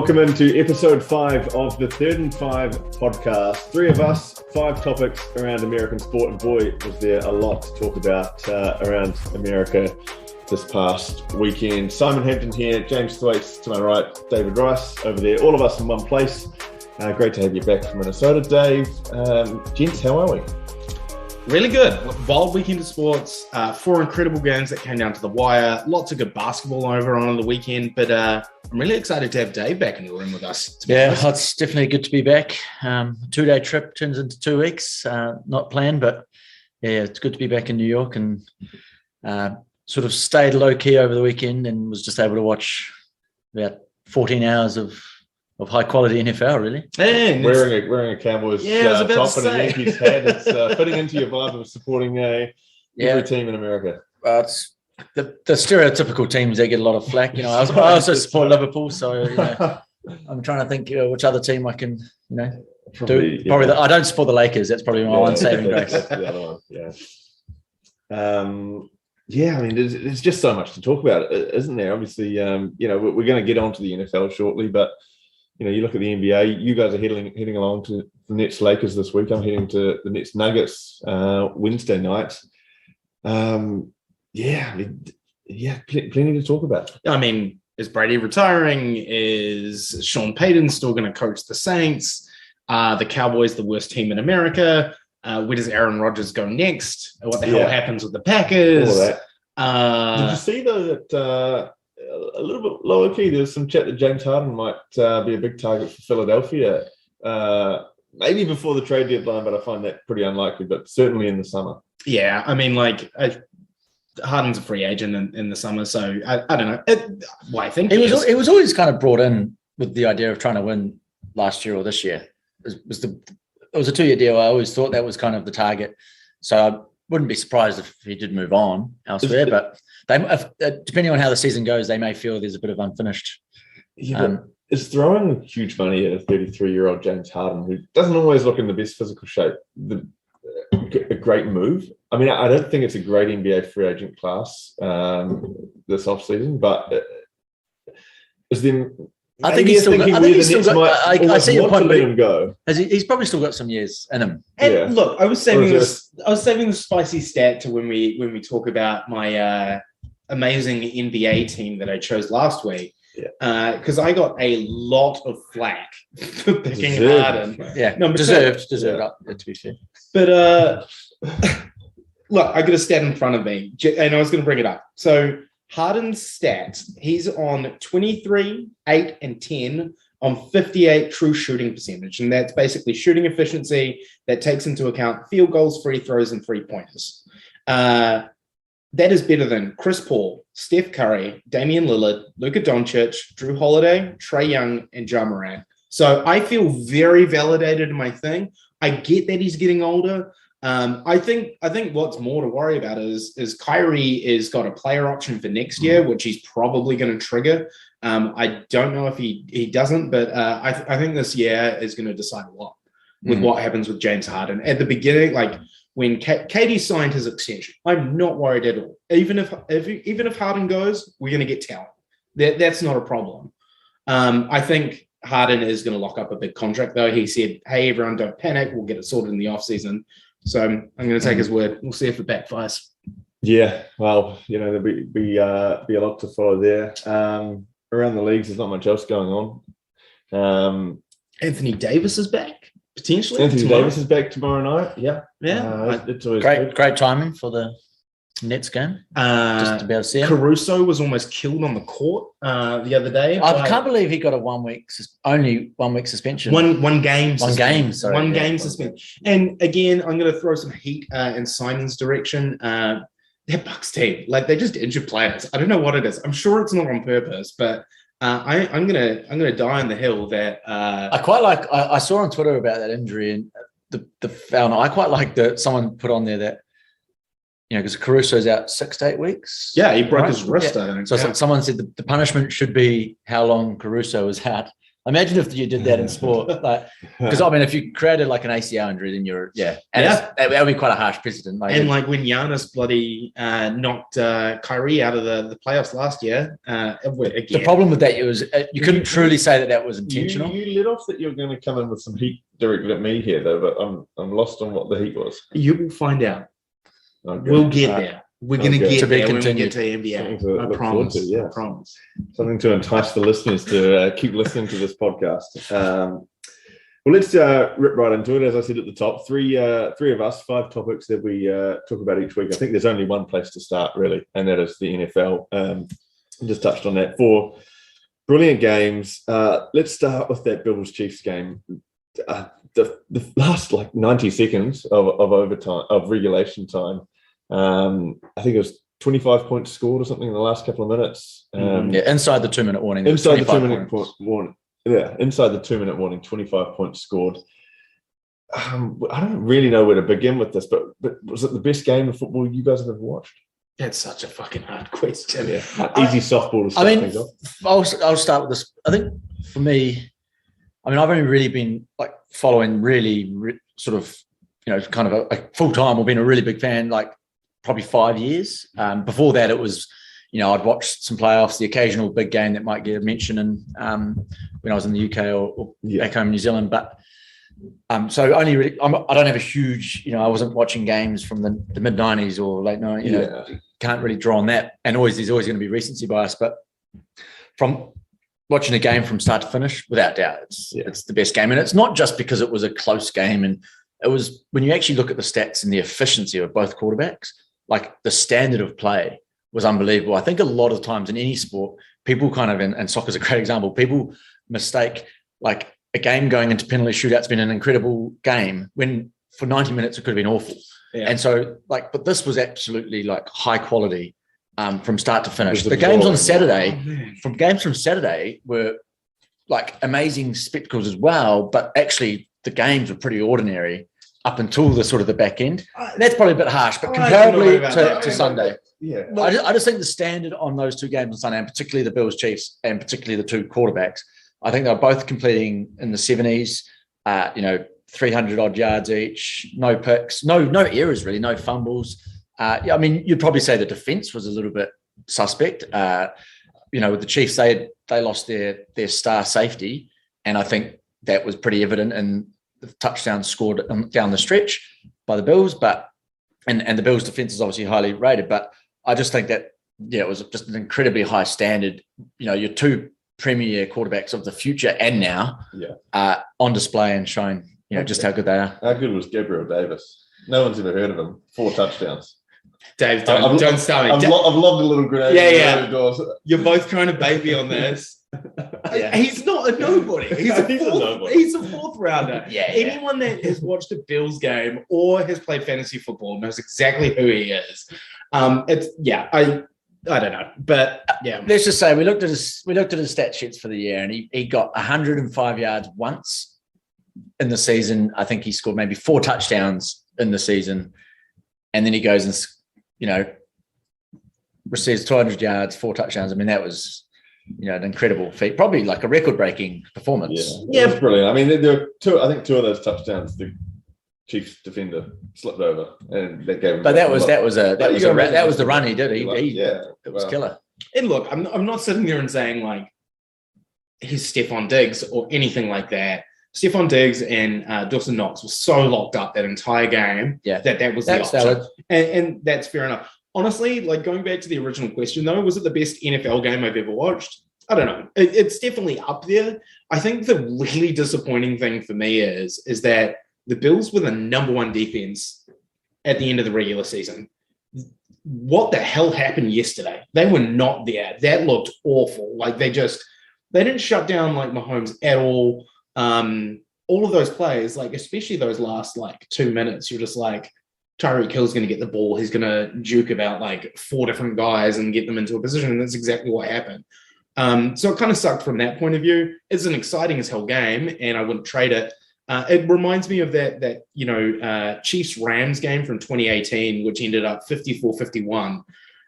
Welcome into episode 5 of the Third and 5 podcast. 3 of us, 5 topics around American sport, and boy, was there a lot to talk about around America this past weekend. Simon Hampton here, James Thwaites to my right, David Rice over there, all of us in one place. Great to have you back from Minnesota, Dave. Gents, how are we? Really good. Wild weekend of sports. 4 incredible games that came down to the wire. Lots of good basketball over on the weekend. But I'm really excited to have Dave back in the room with us. Yeah, it's definitely good to be back. 2-day trip turns into 2 weeks. Not planned, but yeah, it's good to be back in New York and sort of stayed low key over the weekend and was just able to watch about 14 hours of high quality NFL, really. And wearing a Cowboys top and a Yankees hat. It's fitting into your vibe of supporting every team in America. It's the stereotypical teams that get a lot of flack. You know, I also support Liverpool, so you know, I'm trying to think which other team I can, you know, do. Probably I don't support the Lakers. That's probably my one saving grace. That's the other one. Yeah. I mean, there's just so much to talk about, isn't there? Obviously, you know, we're going to get onto the NFL shortly, but you know, you look at the NBA. You guys are heading along to the Nets Lakers this week. I'm heading to the Nets Nuggets Wednesday night. Plenty to talk about. I mean, is Brady retiring? Is Sean Payton still going to coach the Saints? The Cowboys the worst team in America? Where does Aaron Rodgers go next? What the hell happens with the Packers? All of that. Did you see though that a little bit lower key? There's some chat that James Harden might be a big target for Philadelphia, maybe before the trade deadline, but I find that pretty unlikely. But certainly in the summer. Yeah, I mean, Harden's a free agent in the summer, so I don't know. I think it was always kind of brought in with the idea of trying to win last year or this year. It was a 2-year deal. I always thought that was kind of the target. So I wouldn't be surprised if he did move on elsewhere. But depending on how the season goes, they may feel there's a bit of unfinished. Is throwing huge money at a 33-year-old James Harden, who doesn't always look in the best physical shape, a great move? I mean, I don't think it's a great NBA free agent class this offseason, but is there... I think he's still got. I see your point. Let him go. He's probably still got some years in him. And look, I was saving the spicy stat to when we talk about my amazing NBA team that I chose last week. Because I got a lot of flack for picking Harden. Yeah, deserved. To be fair. But look, I got a stat in front of me, and I was going to bring it up. So Harden's stats, he's on 23, 8, and 10 on 58 true shooting percentage. And that's basically shooting efficiency that takes into account field goals, free throws, and three-pointers. That is better than Chris Paul, Steph Curry, Damian Lillard, Luka Doncic, Drew Holiday, Trae Young, and Ja Morant. So I feel very validated in my thing. I get that he's getting older. I think what's more to worry about is Kyrie is got a player option for next year, which he's probably going to trigger. I don't know if he doesn't, but I think this year is going to decide a lot with what happens with James Harden. At the beginning, like when KD signed his extension, I'm not worried at all. Even if Harden goes, we're going to get talent. That's not a problem. I think Harden is going to lock up a big contract, though. He said, "Hey, everyone, don't panic. We'll get it sorted in the offseason." So I'm going to take his word. We'll see if it backfires. Yeah, well, you know, there'll be a lot to follow there. Around the leagues, there's not much else going on. Anthony Davis is back, potentially. Davis is back tomorrow night. Yeah. It's always great timing for the Nets game. Just to be able to see him. Caruso was almost killed on the court the other day. I can't believe he got only 1 week suspension. One game suspension. And again, I'm going to throw some heat in Simon's direction. That Bucks team, like they just injured players. I don't know what it is. I'm sure it's not on purpose, but I'm gonna die on the hill that I quite like. I saw on Twitter about that injury and the foul. I quite like that someone put on there that, you know, because Caruso's out 6 to 8 weeks. Yeah, he broke his wrist. I think. So someone said the punishment should be how long Caruso was out Imagine if you did that in sport, like, because I mean, if you created like an ACL injury, then that would be quite a harsh precedent. And like when Giannis bloody knocked Kyrie out of the playoffs last year, again. The problem with that was you couldn't truly say that was intentional. You lit off that you're going to come in with some heat directed at me here, though, but I'm lost on what the heat was. You will find out. Okay. We'll get there. We're going to get there when we get to NBA. I promise. I promise. Something to entice the listeners to keep listening to this podcast. Well, let's rip right into it. As I said at the top, three of us, 5 topics that we talk about each week. I think there's only one place to start, really, and that is the NFL. Just touched on that. 4 brilliant games. Let's start with that Bills-Chiefs game. The last 90 seconds of overtime, of regulation time. I think it was 25 points scored or something in the last couple of minutes. Inside the 2-minute warning. Inside the 2-minute warning. Yeah, inside the 2-minute warning, 25 points scored. I don't really know where to begin with this, but was it the best game of football you guys have ever watched? That's such a fucking hard question. Yeah. Easy softball to start things off. I'll start with this. I think for me, I've only really been following really sort of, kind of a full time or been a really big fan, probably 5 years. Before that, it was, I'd watched some playoffs, the occasional big game that might get a mention when I was in the UK or back home in New Zealand. But so only really, I don't have a huge, I wasn't watching games from the mid 90s or late 90s, can't really draw on that. And there's always going to be recency bias. But from watching a game from start to finish, without doubt, it's the best game. And it's not just because it was a close game. And it was, when you actually look at the stats and the efficiency of both quarterbacks, the standard of play was unbelievable. I think a lot of times in any sport, people kind of, and soccer's a great example, people mistake a game going into penalty shootout's been an incredible game when for 90 minutes it could have been awful. Yeah. And so but this was absolutely high quality from start to finish. The games on Saturday, games from Saturday were amazing spectacles as well, but actually the games were pretty ordinary up until the sort of the back end. That's probably a bit harsh, but comparably to Sunday, I just think the standard on those 2 games on Sunday, and particularly the Bills-Chiefs and particularly the 2 quarterbacks, I think they're both completing in the 70s, 300 odd yards each, no picks, no errors really, no fumbles. You'd probably say the defense was a little bit suspect. With the Chiefs, they lost their star safety, and I think that was pretty evident in the touchdowns scored down the stretch by the Bills, and the Bills' defense is obviously highly rated. But I just think that it was just an incredibly high standard. Your 2 premier quarterbacks of the future and now on display and showing just how good they are. How good was Gabriel Davis? No one's ever heard of him. 4 touchdowns. Dave, don't start me. I've lobbed a little grenade. Yeah. You're both trying to bait me on this. He's not a nobody. He's a nobody. He's a 4th rounder. Anyone that has watched a Bills game or has played fantasy football knows exactly who he is. I don't know, but let's just say we looked at his stat sheets for the year, and he got 105 yards once in the season. I think he scored maybe 4 touchdowns in the season, and then he goes and receives 200 yards, 4 touchdowns. That was an incredible feat, probably a record-breaking performance. Yeah, it was brilliant. There were 2. I think 2 of those touchdowns, the Chiefs defender slipped over, and that gave him. But that was the run he did. It was killer. And look, I'm not sitting there and saying he's Stephon Diggs or anything like that. Stephon Diggs and Dawson Knox were so locked up that entire game that was the option, and that's fair enough. Honestly, going back to the original question though, was it the best NFL game I've ever watched? I don't know. It's definitely up there. I think the really disappointing thing for me is that the Bills were the number 1 defense at the end of the regular season. What the hell happened yesterday? They were not there. That looked awful. They didn't shut down Mahomes at all. All of those plays, especially those last 2 minutes, you're just Tyreek Hill's going to get the ball. He's going to juke about 4 different guys and get them into a position. And that's exactly what happened. So it kind of sucked from that point of view. It's an exciting as hell game, and I wouldn't trade it. It reminds me of that Chiefs-Rams game from 2018, which ended up 54-51.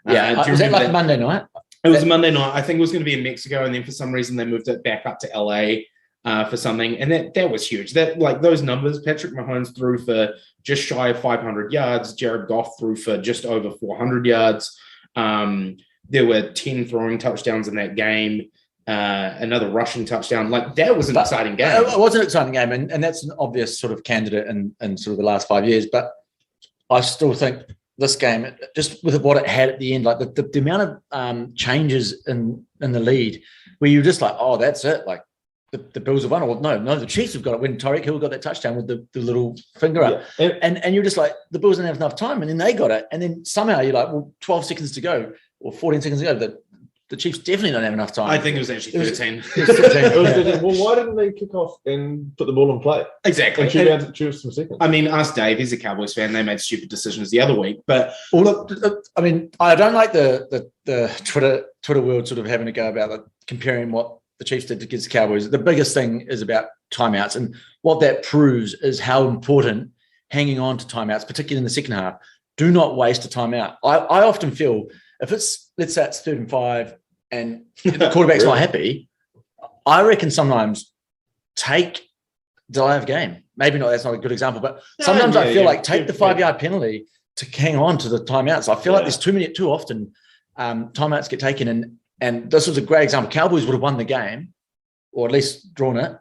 Was that Monday night? It was Monday night. I think it was going to be in Mexico, and then for some reason they moved it back up to LA. for something, and that was huge. That like those numbers, Patrick Mahomes threw for just shy of 500 yards. Jared Goff threw for just over 400 yards. There were 10 throwing touchdowns in that game. Another rushing touchdown. Like that was an exciting game. It was an exciting game, and that's an obvious sort of candidate in sort of the last 5 years. But I still think this game, just with what it had at the end, like the amount of changes in the lead, where you're just like, oh, that's it. Like the Bills have won. Or no, the Chiefs have got it when Tyreek Hill got that touchdown with the little finger up. And you're just like, the Bills didn't have enough time, and then they got it. And then somehow you're like, well, 12 seconds to go or 14 seconds to go. The Chiefs definitely don't have enough time. I think it was actually 13. Well, why didn't they kick off and put the ball in play? Exactly. And choose some seconds. I mean, ask Dave. He's a Cowboys fan. They made stupid decisions the other week. But look, I mean, I don't like the Twitter world sort of having a go about comparing what the Chiefs did against the Cowboys. The biggest thing is about timeouts, and what that proves is how important hanging on to timeouts, particularly in the second half. Do not waste a timeout. I often feel if it's, let's say it's 3rd and 5 and the quarterback's not happy, I reckon sometimes take delay of game. Maybe not, that's not a good example, but sometimes I feel like take the 5-yard penalty to hang on to the timeouts. I feel like there's too often timeouts get taken, and this was a great example. Cowboys would have won the game, or at least drawn it,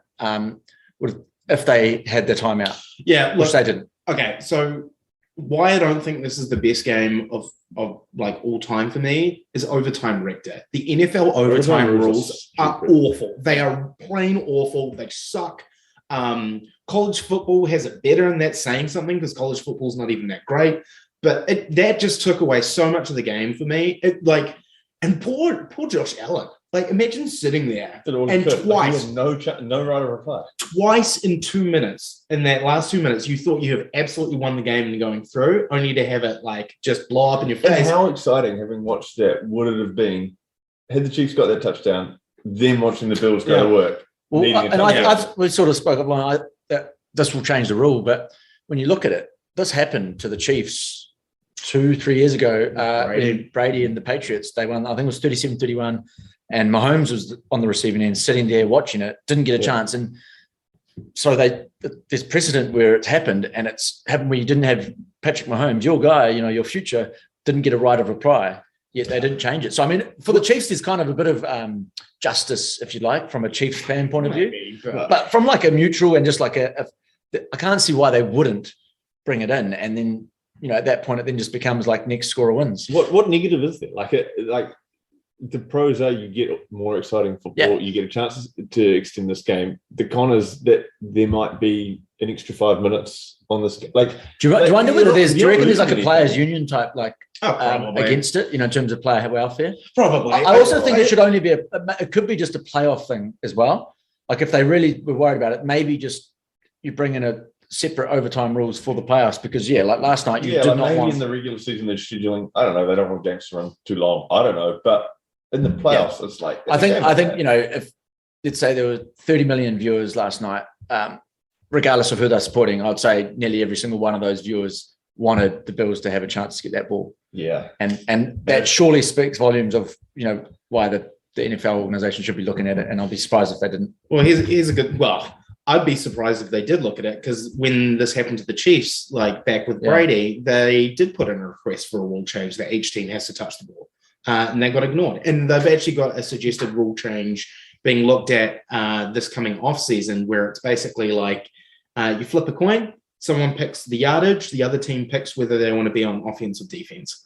if they had the timeout. Yeah, which they didn't. Okay, so why I don't think this is the best game of like all time for me is overtime wrecked it. The NFL overtime rules are awful. They are plain awful. They suck. College football has it better, and that's saying something because college football is not even that great. But that just took away so much of the game for me. And poor Josh Allen. Like, imagine sitting there and twice, no right of reply. Twice in 2 minutes, in that last 2 minutes, you thought you have absolutely won the game and going through, only to have it like just blow up in your face. And how exciting, having watched that, would it have been had the Chiefs got that touchdown, then watching the Bills go to work? Well, we sort of spoke about that this will change the rule, but when you look at it, this happened to the Chiefs 2-3 years ago. Brady and the Patriots, they won, I think it was 37-31. And Mahomes was on the receiving end, sitting there watching it, didn't get a chance. And so there's precedent where it's happened, and it's happened where you didn't have Patrick Mahomes, your guy, your future, didn't get a right of reply, yet they didn't change it. So, I mean, for the Chiefs, there's kind of a bit of justice, if you like, from a Chiefs fan point of view. But from like a neutral and just like I can't see why they wouldn't bring it in. And then, at that point, it then just becomes like next scorer wins. What negative is there? The pros are you get more exciting football. You get a chance to extend this game. The con is that there might be an extra 5 minutes on this. Do you wonder whether do you reckon there's like a players' union type against it, in terms of player welfare? Probably. I also think it should only be it could be just a playoff thing as well. Like if they really were worried about it, maybe just you bring in a separate overtime rules for the playoffs because like last night you did not maybe want in the regular season they're scheduling. I don't know. They don't want games to run too long. I don't know, but. In the playoffs, it's like I think if let's say there were 30 million viewers last night, regardless of who they're supporting, I'd say nearly every single one of those viewers wanted the Bills to have a chance to get that ball. Yeah, and that surely speaks volumes of why the NFL organization should be looking at it. And I'll be surprised if they didn't. Well, here's a good. Well, I'd be surprised if they did look at it because when this happened to the Chiefs, like back with Brady, they did put in a request for a rule change that each team has to touch the ball. And they got ignored. And they've actually got a suggested rule change being looked at this coming off season, where it's basically like you flip a coin, someone picks the yardage, the other team picks whether they want to be on offense or defense,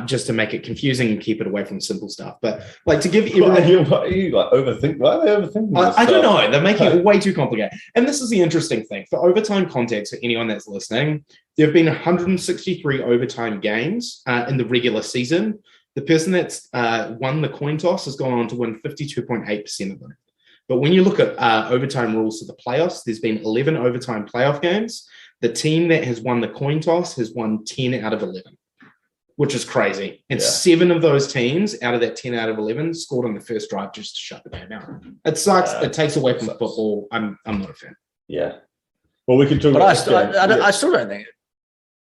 just to make it confusing and keep it away from simple stuff. But to give everyone, are you overthink? Why are they overthinking? I don't know. They're making it way too complicated. And this is the interesting thing for overtime context. For anyone that's listening, there have been 163 overtime games in the regular season. The person that's won the coin toss has gone on to win 52.8% of them. But when you look at overtime rules for the playoffs, there's been 11 overtime playoff games. The team that has won the coin toss has won 10 out of 11, which is crazy. And 7 of those teams out of that 10 out of 11 scored on the first drive just to shut the game out. It sucks. It takes away from football. I'm not a fan. Yeah. Well, we can talk about I still don't think it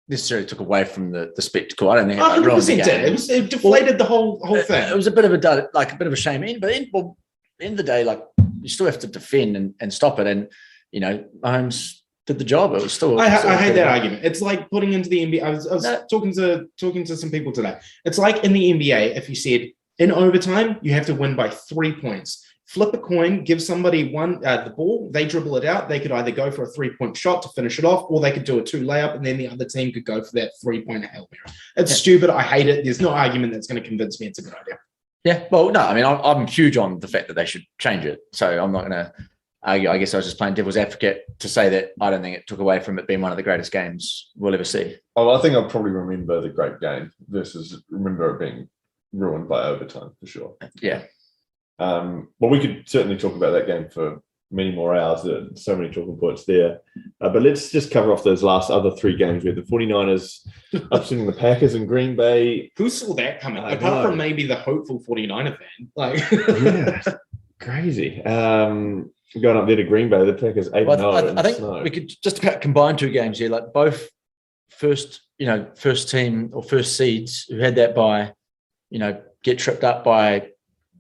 necessarily took away from the spectacle. I don't think it 100% did. It deflated the whole thing. It was a bit of a shame. But at the end of the day, you still have to defend and stop it. And, Mahomes did the job. It was still. I hate that argument. It's like putting into the NBA. I was talking to some people today. It's like in the NBA, if you said in overtime, you have to win by 3 points. Flip a coin, give somebody the ball, they dribble it out. They could either go for a 3-point shot to finish it off, or they could do a 2 layup, and then the other team could go for that 3-pointer Hail Mary. It's stupid. I hate it. There's no argument that's going to convince me it's a good idea. Yeah, well, no, I mean, I'm huge on the fact that they should change it. So I'm not going to argue. I guess I was just playing devil's advocate to say that I don't think it took away from it being one of the greatest games we'll ever see. Oh, I think I'll probably remember the great game versus remember it being ruined by overtime for sure. Yeah. Well, we could certainly talk about that game for many more hours. There are so many talking points there. But let's just cover off those last other 3 games. We had the 49ers upsetting the Packers in Green Bay. Who saw that coming? Apart from maybe the hopeful 49er fan. Yeah, crazy. Going up there to Green Bay, the Packers 8-0. I think we could just about combine 2 games here. Like both first team or first seeds who had that bye, get tripped up by,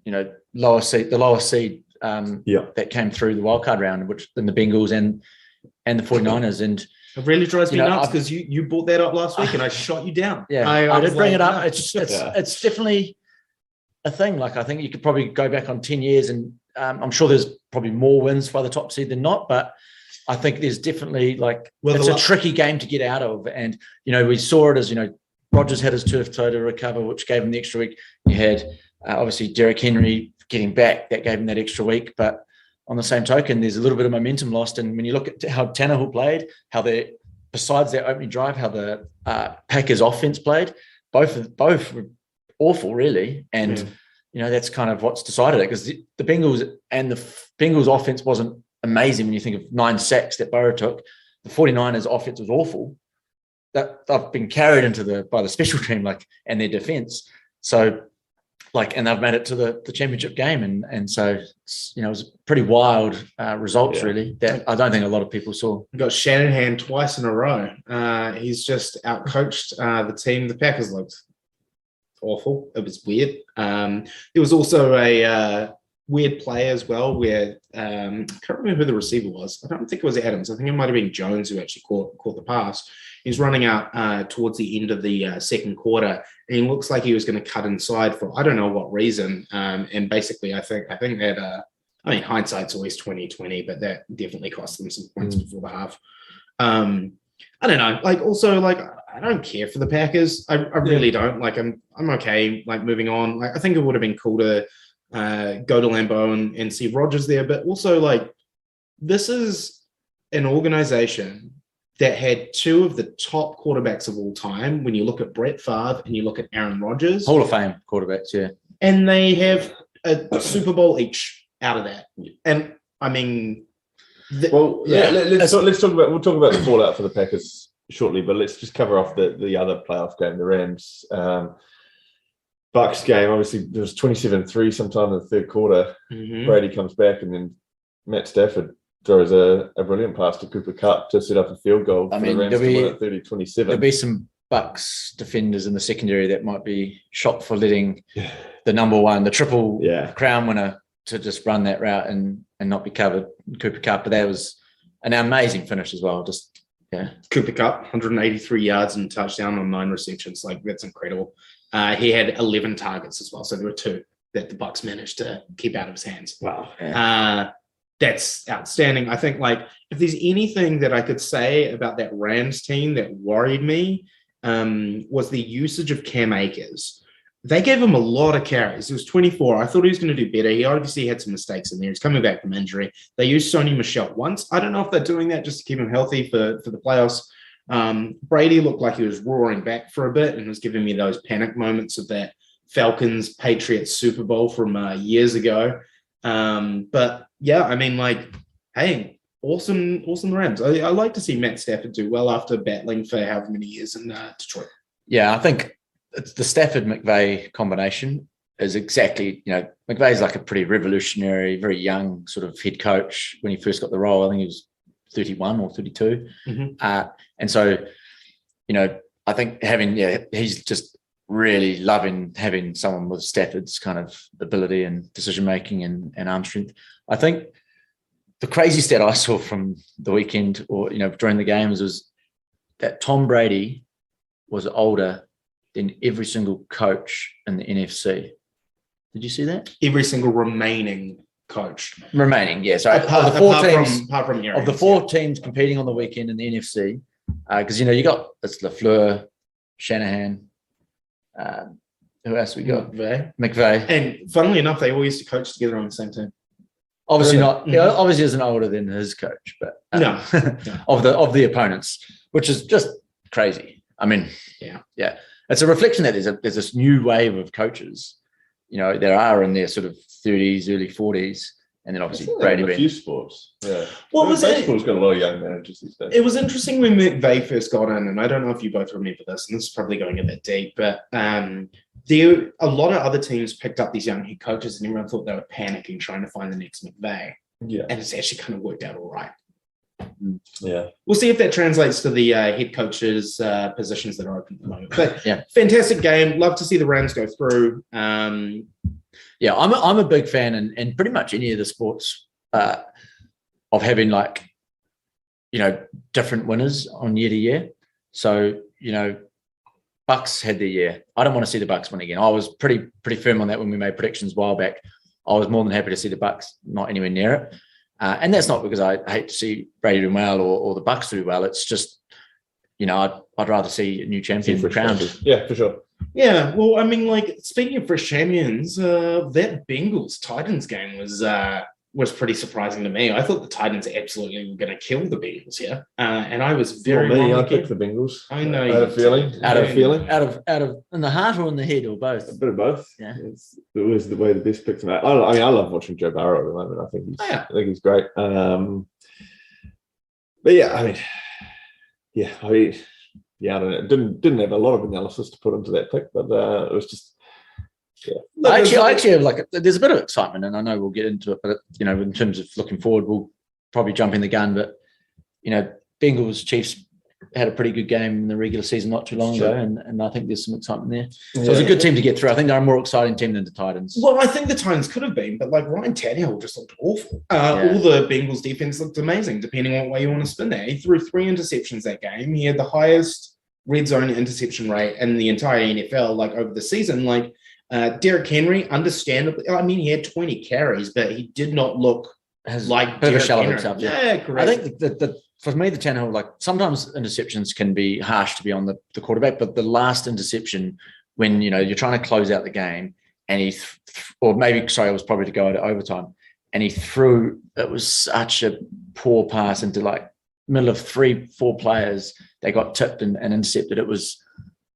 the lowest seed that came through the wildcard round, which then the Bengals and the 49ers. And it really drives me nuts because you brought that up last week and I shot you down. Yeah, I did bring it up. No. It's definitely a thing. Like I think you could probably go back on 10 years and I'm sure there's probably more wins by the top seed than not, but I think there's definitely it's a tricky game to get out of. And, we saw it as, Rodgers had his turf toe to recover, which gave him the extra week. You had obviously Derrick Henry getting back, that gave him that extra week. But on the same token, there's a little bit of momentum lost. And when you look at how Tannehill played, besides their opening drive, how the Packers offense played, both were awful, really. And, that's kind of what's decided it, because the Bengals and the Bengals offense wasn't amazing when you think of 9 sacks that Burrow took. The 49ers offense was awful. That they've been carried by the special team, and their defense. So, and they've made it to the championship game. And so, it was pretty wild results, really, that I don't think a lot of people saw. We got Shanahan twice in a row. He's just outcoached the team. The Packers looked awful. It was weird. There was also a weird play as well where I can't remember who the receiver was. I don't think it was Adams. I think it might have been Jones who actually caught the pass. He's running out towards the end of the second quarter, and he looks like he was going to cut inside for I don't know what reason. And basically, I think that hindsight's always 20/20, but that definitely cost them some points before the half. I don't know. I don't care for the Packers. I really don't. I'm okay. Moving on. I think it would have been cool to go to Lambeau and see Rodgers there, but also this is an organization that had 2 of the top quarterbacks of all time. When you look at Brett Favre and you look at Aaron Rodgers, Hall of Fame quarterbacks, yeah, and they have a Super Bowl each out of that. And I mean, let's talk about. We'll talk about the fallout for the Packers shortly, but let's just cover off the other playoff game, the Rams Bucks game. Obviously, there was 27-3 sometime in the third quarter. Mm-hmm. Brady comes back, and then Matt Stafford throws a brilliant pass to Cooper Kupp to set up a field goal for the Rams to win at 30-27. There'll be some Bucks defenders in the secondary that might be shot for letting the number one, the triple crown winner, to just run that route and not be covered, Cooper Kupp. But that was an amazing finish as well. Cooper Kupp, 183 yards and touchdown on 9 receptions. That's incredible. He had 11 targets as well. So there were 2 that the Bucks managed to keep out of his hands. Wow. That's outstanding. I think if there's anything that I could say about that Rams team that worried me was the usage of Cam Akers. They gave him a lot of carries. It was 24. I thought he was going to do better. He obviously had some mistakes in there. He's coming back from injury. They used Sony Michel once. I don't know if they're doing that just to keep him healthy for the playoffs. Brady looked like he was roaring back for a bit and was giving me those panic moments of that Falcons-Patriots Super Bowl from years ago. But yeah, I mean, hey, awesome Rams. I like to see Matt Stafford do well after battling for however many years in Detroit. Yeah, I think it's the Stafford-McVay combination is exactly, McVay's a pretty revolutionary, very young sort of head coach when he first got the role. I think he was 31 or 32. Mm-hmm. And so, I think he's just really loving having someone with Stafford's kind of ability and decision-making and arm strength. I think the crazy stat I saw from the weekend or, during the games was that Tom Brady was older than every single coach in the NFC. Did you see that? Every single remaining coach. Remaining, yeah. So apart from Arians, of the four teams competing on the weekend in the NFC, because you got it's LaFleur, Shanahan, who else we got? McVay. And funnily enough, they all used to coach together on the same team. Obviously not. Obviously isn't older than his coach, but no. of the opponents, which is just crazy. I mean, yeah. It's a reflection that there's this new wave of coaches. There are in their sort of 30s, early 40s, and then obviously Brady. A few sports, yeah. Well, baseball's got a lot of young managers these days. It was interesting when McVay first got in, and I don't know if you both remember this, and this is probably going a bit deep, but a lot of other teams picked up these young head coaches, and everyone thought they were panicking trying to find the next McVay. Yeah, and it's actually kind of worked out all right. Yeah, we'll see if that translates to the head coaches positions that are open at the moment. But yeah, fantastic game. Love to see the Rams go through. Yeah, I'm a big fan, and pretty much any of the sports of having different winners on year to year. So Bucks had their year. I don't want to see the Bucks win again. I was pretty firm on that when we made predictions a while back. I was more than happy to see the Bucks not anywhere near it. And that's not because I hate to see Brady do well or the Bucks do well. It's just, I'd rather see a new champion crowned. Yeah, for sure. Yeah, well, I mean, speaking of fresh champions, that Bengals-Titans game was pretty surprising to me. I thought the Titans absolutely were going to kill the Bengals here, and I was very wrong. I picked the Bengals. I know. I had a feeling. Out of in the heart or in the head or both? A bit of both. Yeah, it was the way the best picks. I love watching Joe Burrow at the moment. I think he's great. But yeah, I don't know. Didn't have a lot of analysis to put into that pick, but it was just. Yeah. I actually have there's a bit of excitement, and I know we'll get into it, but in terms of looking forward, we'll probably jump in the gun. But Bengals Chiefs had a pretty good game in the regular season not too long ago, and I think there's some excitement there. So it was a good team to get through. I think they're a more exciting team than the Titans. Well, I think the Titans could have been, but Ryan Tannehill just looked awful. All the Bengals defense looked amazing, depending on what way you want to spin that. He threw 3 interceptions that game. He had the highest red zone interception rate in the entire NFL, over the season. Derrick Henry, understandably, he had 20 carries, but he did not look like Derrick Henry. Himself, yeah, correct. I think that for me, the Tannehill, sometimes interceptions can be harsh to be on the quarterback, but the last interception, when you're trying to close out the game, and it was probably to go into overtime, and he threw. It was such a poor pass into middle of 3-4 players. They got tipped and intercepted. It was.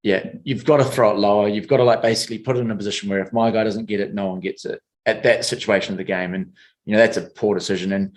Yeah, you've got to throw it lower. You've got to basically put it in a position where if my guy doesn't get it, no one gets it at that situation of the game. And, that's a poor decision. And,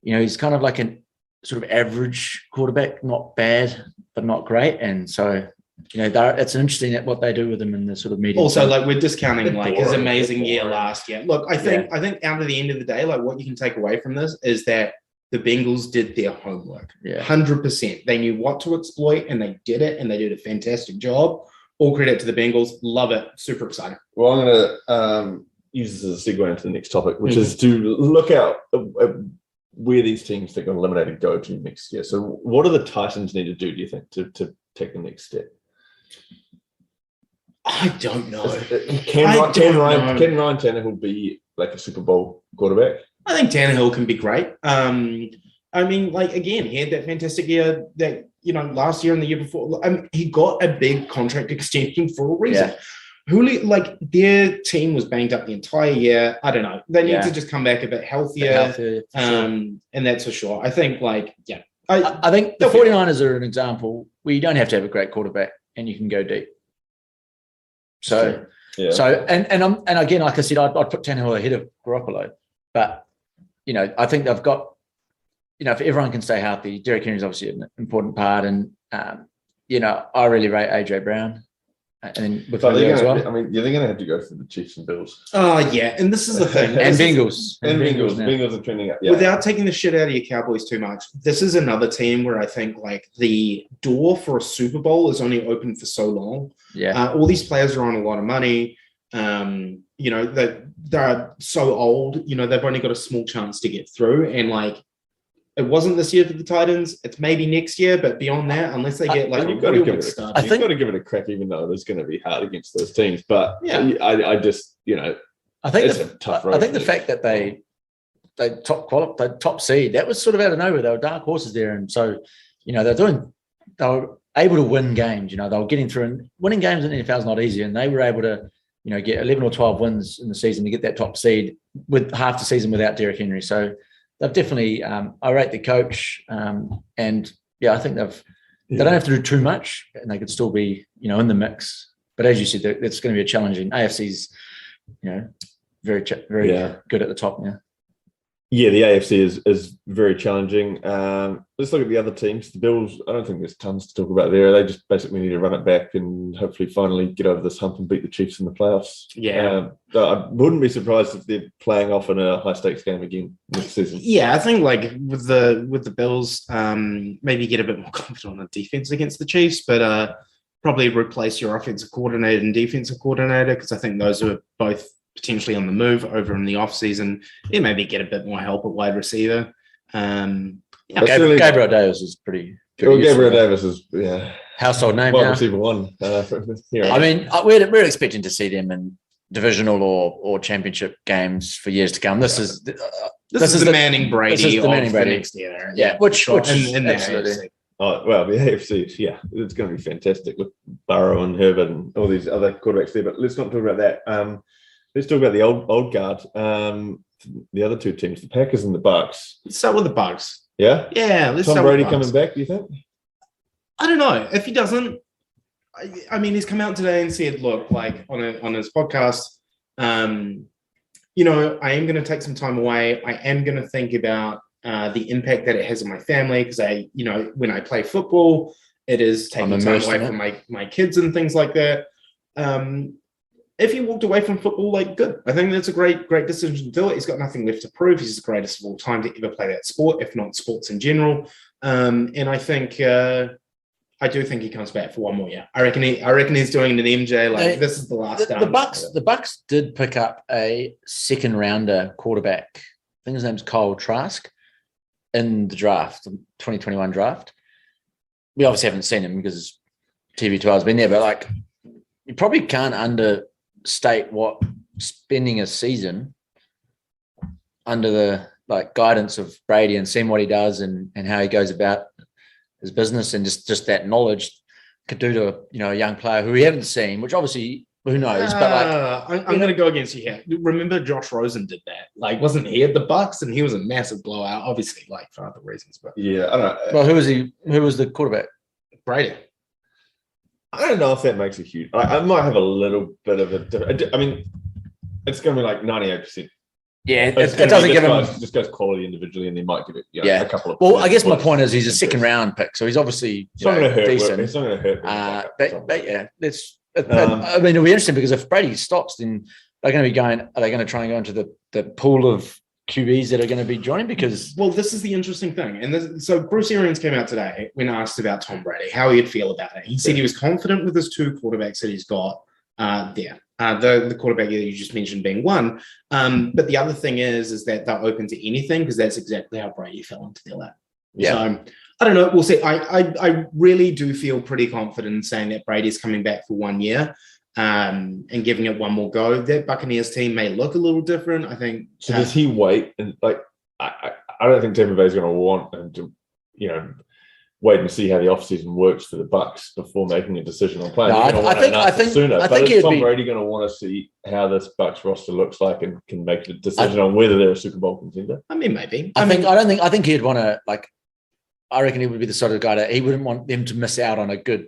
he's kind of like a sort of average quarterback, not bad, but not great. And so, it's interesting what they do with him in the sort of medium. Also, we're discounting his amazing year last year. Look, I think out of the end of the day, what you can take away from this is that the Bengals did their homework. 100%. They knew what to exploit, and they did it, and they did a fantastic job. All credit to the Bengals. Love it. Super exciting. Well, I'm going to use this as a segue into the next topic, which is to look out at where these teams that got eliminated go to next year. So what do the Titans need to do you think, to take the next step? I don't know. Can Ryan Tannehill be a Super Bowl quarterback? I think Tannehill can be great. Again, he had that fantastic year that, last year and the year before. He got a big contract extension for a reason. Yeah. Their team was banged up the entire year. I don't know. They need to just come back a bit healthier. And that's for sure. I think, I think the 49ers are an example where you don't have to have a great quarterback and you can go deep. So, and again, like I said, I'd put Tannehill ahead of Garoppolo. But, I think they've got, if everyone can stay healthy, Derrick Henry is obviously an important part. And, I really rate AJ Brown. and with But Julio as well. they're going to have to go through the Chiefs and Bills. Oh, yeah. And this is the thing. And Bengals. Bengals. now. Bengals are trending up. Yeah. Without taking the shit out of your Cowboys too much, this is another team where I think like the door for a Super Bowl is only open for so long. Yeah. All these players are on a lot of money. They're so old. They've only got a small chance to get through. And like, it wasn't this year for the Titans. It's maybe next year, but beyond that, unless they get like you've got to give it it a crack, even though it's going to be hard against those teams. But yeah, I just I think it's a tough road. I think the fact that they top seed, that was sort of out of nowhere. They were dark horses there, and so they were able to win games. They were getting through, and winning games in the NFL is not easy, and they were able to get 11 or 12 wins in the season to get that top seed with half the season without Derrick Henry. So they've definitely, I rate the coach, and yeah, I think they don't have to do too much, and they could still be in the mix. But as you said, it's going to be a challenging. AFC's very good at the top now. Yeah, the AFC is very challenging. Let's look at the other teams. The Bills, I don't think there's tons to talk about there. They just basically need to run it back and hopefully finally get over this hump and beat the Chiefs in the playoffs. Yeah. I wouldn't be surprised if they're playing off in a high-stakes game again next season. Yeah, I think like with the Bills, maybe get a bit more confident on defense against the Chiefs, but probably replace your offensive coordinator and defensive coordinator, because I think those are both potentially on the move over in the offseason. Yeah, maybe get a bit more help at wide receiver. Gabriel Davis is pretty Gabriel Davis is household name wide now. receiver one. I mean, we're expecting to see them in divisional or championship games for years to come. This is the Manning Brady. This is the Manning Brady next year. Yeah, which in absolutely. Oh, well, the AFC, it's going to be fantastic with Burrow and Herbert and all these other quarterbacks there. But let's not talk about that. Let's talk about the old guard. The other two teams, the Packers and the Bucks. Let's start with the Bucks. Yeah? Yeah. Let's Tom start Brady with the Bucks. coming back, do you think? I don't know. If he doesn't, I mean, he's come out today and said, look, like on his podcast, I am going to take some time away. I am going to think about the impact that it has on my family, because when I play football, it is taking time away from my kids and things like that. If he walked away from football, like, good. I think that's a great decision to do it. He's got nothing left to prove. He's the greatest of all time to ever play that sport, if not sports in general. And I think I do think he comes back for one more year. I reckon he's doing an MJ. This is the last time. The Bucks did pick up a second rounder quarterback. I think his name's Kyle Trask in the draft, the 2021 draft. We obviously haven't seen him because TV12 has been there, but you probably can't understate what spending a season under the guidance of Brady and seeing what he does and how he goes about his business and just that knowledge could do to a young player who we haven't seen, which obviously who knows. But I'm going to go against you here. Remember, Josh Rosen did that. Wasn't he at the Bucks, and he was a massive blowout, obviously, for other reasons. But yeah, I don't know. Well, who was he? Who was the quarterback? Brady. I don't know if that makes a huge. I might have a little bit of a. I mean, it's going to be 98%. Yeah, it doesn't give him. Just goes quality individually, and they might give it a couple of. Well, I guess my point is he's a second round pick, so he's obviously it's not going to hurt. Decent. It's not going to hurt. But yeah, I mean, it'll be interesting because if Brady stops, then they're going to be going. Are they going to try and go into the pool of QBs that are going to be joining? Because this is the interesting thing, and so Bruce Arians came out today when asked about Tom Brady, how he'd feel about it. He said he was confident with his two quarterbacks that he's got there. The quarterback that you just mentioned being one. But the other thing is that they're open to anything, because that's exactly how Brady fell into their lap. Yeah. So I don't know. We'll see. I really do feel pretty confident in saying that Brady's coming back for 1 year and giving it one more go. That Buccaneers team may look a little different, I think. So does he wait? And I don't think Tampa Bay's going to want him to, wait and see how the offseason works for the Bucks before making a decision on playing. No, I think sooner. I think is Tom Brady going to want to see how this Bucks roster looks like and can make a decision on whether they're a Super Bowl contender? I mean, maybe. I think he'd want to I reckon he would be the sort of guy that he wouldn't want them to miss out on a good,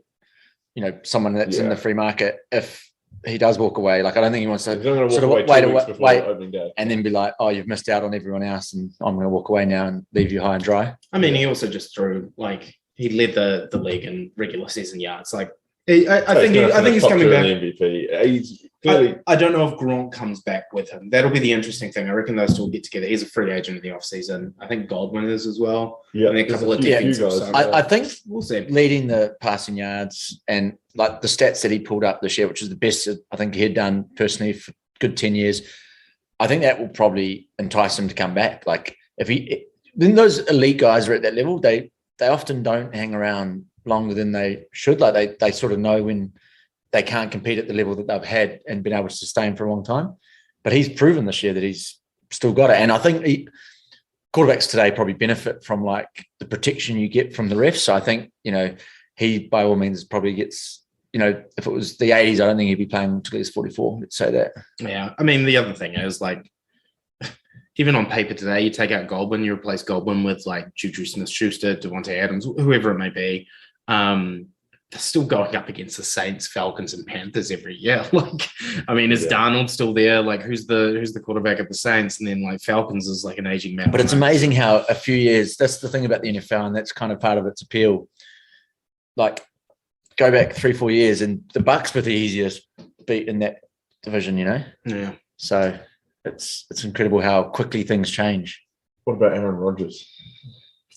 someone that's in the free market if he does walk away. I don't think he wants to sort of wait opening day and then be like, oh, you've missed out on everyone else and I'm going to walk away now and leave you high and dry. I mean, he also just threw, he led the league in regular season yards. I think he's coming back. MVP. He's clearly. I don't know if Gronk comes back with him. That'll be the interesting thing. I reckon those two will get together. He's a free agent in the offseason. I think Godwin is as well. Yeah, and a couple of teams. I think we'll see. Leading the passing yards and like the stats that he pulled up this year, which is the best I think he had done personally for good 10 years. I think that will probably entice him to come back. Like then those elite guys are at that level, they often don't hang around longer than they should. Like they sort of know when they can't compete at the level that they've had and been able to sustain for a long time. But he's proven this year that he's still got it. And I think quarterbacks today probably benefit from like the protection you get from the refs. So I think, he by all means probably gets, if it was the 80s, I don't think he'd be playing until he's 44. Let's say that. Yeah. I mean, the other thing is like, even on paper today, you take out Goldwyn, you replace Goldwyn with like Juju Smith-Schuster, Devontae Adams, whoever it may be. They're still going up against the Saints, Falcons, and Panthers every year. Like, I mean, is Darnold still there? Like, who's the quarterback of the Saints? And then like Falcons is like an aging man. But it's amazing how a few years. That's the thing about the NFL, and that's kind of part of its appeal. Like, go back 3-4 years, and the Bucs were the easiest beat in that division. Yeah. So it's incredible how quickly things change. What about Aaron Rodgers?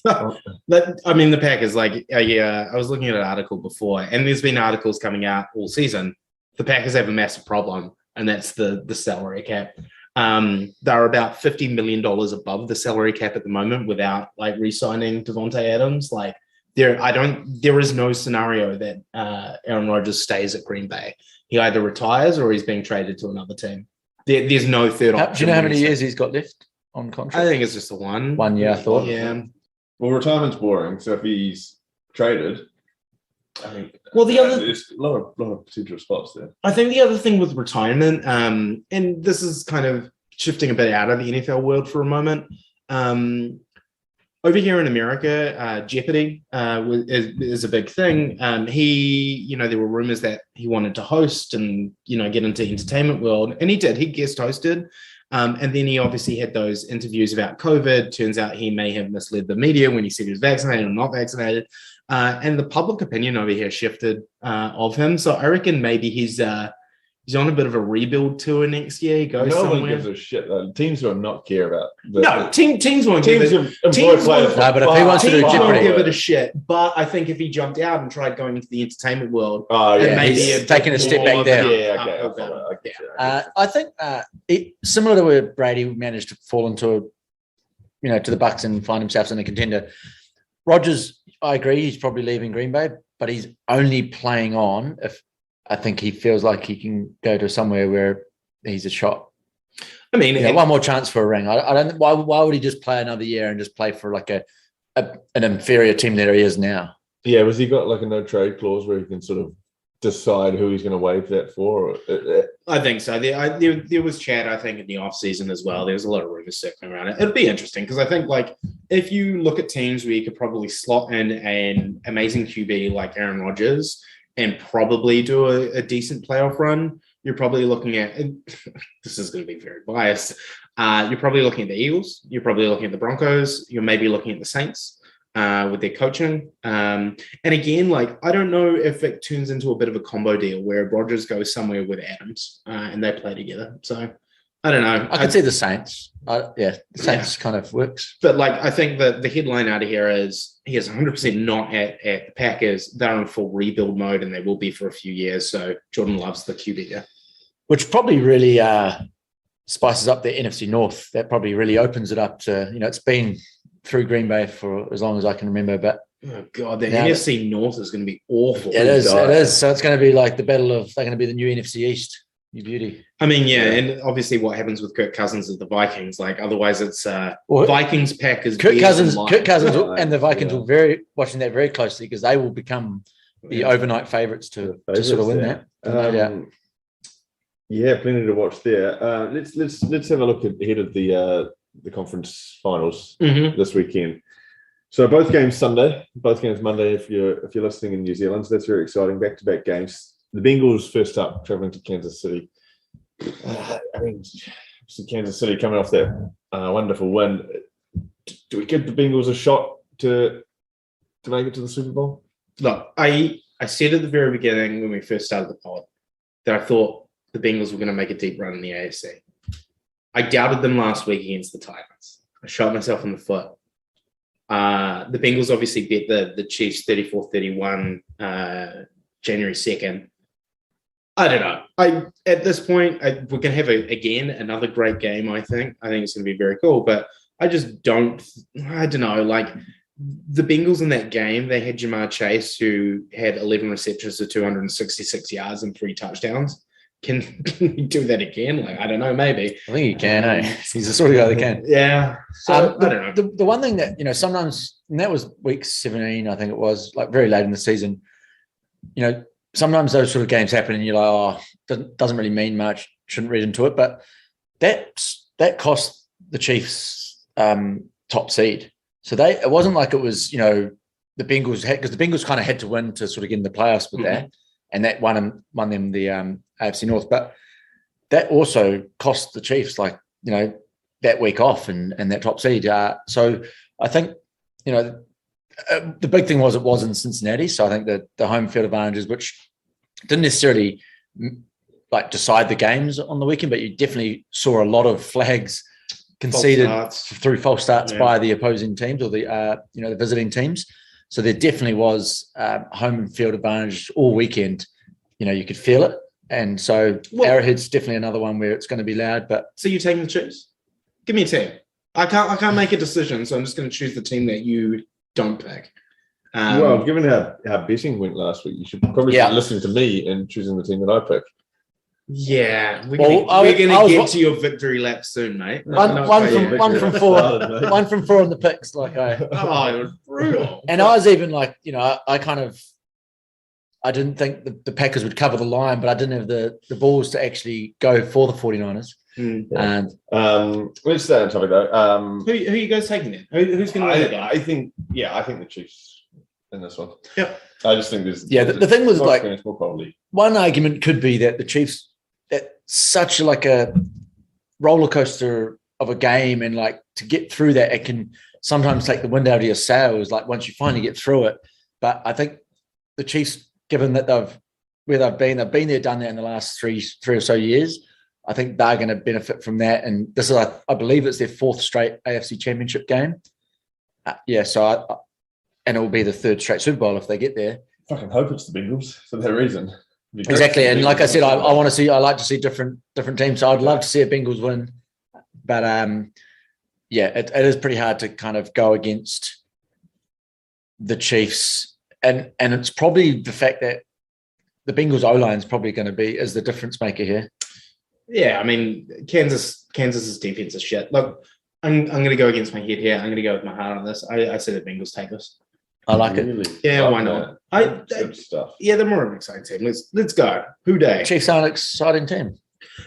The Packers, I was looking at an article before, and there's been articles coming out all season. The Packers have a massive problem, and that's the salary cap. They're about $50 million above the salary cap at the moment without like re-signing Devontae Adams. Like there is no scenario that Aaron Rodgers stays at Green Bay. He either retires or he's being traded to another team. There's no third option. Do you know how many years he's got left on contract? I think it's just the one. 1 year, I thought. Yeah. Well, retirement's boring, so if he's traded, I think. Well, there's a lot of potential spots there. I think the other thing with retirement, and this is kind of shifting a bit out of the NFL world for a moment. Over here in America, Jeopardy is a big thing. There were rumors that he wanted to host and get into the entertainment world, and he did. He guest hosted. And then he obviously had those interviews about COVID. Turns out he may have misled the media when he said he was vaccinated or not vaccinated. And the public opinion over here shifted of him. So I reckon maybe he's on a bit of a rebuild tour next year. He goes somewhere. No one gives a shit. Teams will not care about teams won't give it. But if he wants to do Jeopardy, won't give it a shit. But I think if he jumped out and tried going into the entertainment world, he's taking a step back there. Yeah, okay. I think similar to where Brady managed to fall into, to the Bucs and find himself in a contender. Rodgers, I agree, he's probably leaving Green Bay, but he's only playing on if I think he feels like he can go to somewhere where he's a shot. I mean, one more chance for a ring. I don't. Why would he just play another year and just play for like an inferior team that he is now? Yeah, was he got like a no trade clause where he can sort of decide who he's going to waive that for? I think so. There was chat, I think, in the offseason as well. There's a lot of rumors circling around it. It'd be interesting because I think, like, if you look at teams where you could probably slot in an amazing QB like Aaron Rodgers and probably do a decent playoff run, you're probably looking at, this is going to be very biased, you're probably looking at the Eagles, you're probably looking at the Broncos, you're maybe looking at the Saints with their coaching. And again, like, I don't know if it turns into a bit of a combo deal where Rodgers goes somewhere with Adams and they play together. So I don't know. I could see the Saints. The Saints kind of works. But like, I think that the headline out of here is he is 100% not at the Packers. They're in full rebuild mode and they will be for a few years. So Jordan loves the QB there. Which probably really spices up the NFC North. That probably really opens it up to, it's been through Green Bay for as long as I can remember. But oh God, the NFC North is going to be awful. It is. So it's going to be like they're going to be the new NFC East. You beauty. I mean, and obviously what happens with Kirk Cousins is the Vikings. Like, otherwise it's Vikings, Packers. Kirk Cousins and the Vikings will watching that very closely because they will become the overnight favourites to sort of win that. Plenty to watch there. Let's have a look ahead of the conference finals this weekend. So both games Sunday, both games Monday. If you're listening in New Zealand, so that's very exciting. Back-to-back games. The Bengals first up, traveling to Kansas City. Kansas City coming off that wonderful win. Do we give the Bengals a shot to make it to the Super Bowl? Look, I I said at the very beginning when we first started the pod that I thought the Bengals were going to make a deep run in the AFC. I doubted them last week against the Titans. I shot myself in the foot. The Bengals obviously beat the Chiefs 34-31 January 2nd. I don't know. At this point, we're going to have another great game, I think. I think it's going to be very cool, but I don't know. Like the Bengals in that game, they had Jamar Chase, who had 11 receptions for 266 yards and 3 touchdowns. Can we do that again? Like, I don't know, maybe. I think he can, He's the sort of guy that can. Yeah. So, I don't know. The one thing that, sometimes, and that was week 17, I think it was, like very late in the season, sometimes those sort of games happen and you're like, doesn't really mean much, shouldn't read into it. But that cost the Chiefs top seed. So it wasn't like it was, the Bengals had, because the Bengals kind of had to win to sort of get in the playoffs with that. And that won them the AFC North. But that also cost the Chiefs, that week off and that top seed. So I think, the big thing was it was in Cincinnati. So I think that the home field advantages, which didn't necessarily decide the games on the weekend, but you definitely saw a lot of flags conceded through false starts by the opposing teams or the visiting teams. So there definitely was home field advantage all weekend. You could feel it. And so Arrowhead's definitely another one where it's going to be loud. But so you're taking the Chiefs? Give me a team. I can't make a decision, so I'm just going to choose the team that you don't pick. Given how betting went last week, you should probably listen to me and choosing the team that I picked. Yeah, we're going to get to your victory lap soon, mate. One from four on the picks. It was brutal. And I was even I didn't think the Packers would cover the line, but I didn't have the balls to actually go for the 49ers. And let's stay on topic though. Who are you guys taking then? Who's going to win it? I think the Chiefs in this one. Yep. I just think there's the thing was more probably. One argument could be that the Chiefs, that such a roller coaster of a game, and to get through that, it can sometimes take the wind out of your sails. Once you finally get through it, but I think the Chiefs, given that they've been there, done that in the last three or so years, I think they're going to benefit from that. And this is, I believe, it's their 4th straight AFC Championship game. And it will be the 3rd straight Super Bowl if they get there. Fucking hope it's the Bengals for that reason. Exactly, and like I said, I like to see different teams. So I'd love to see a Bengals win, but it is pretty hard to kind of go against the Chiefs, and it's probably the fact that the Bengals O-line is probably going to is the difference maker here. Yeah, I mean, Kansas's defense is shit. Look, I'm going to go against my head here. I'm going to go with my heart on this. I say the Bengals take this. I like it. Yeah, why not? Good stuff. Yeah, they're more of an exciting team. Let's go. Who day? Chiefs are an exciting team,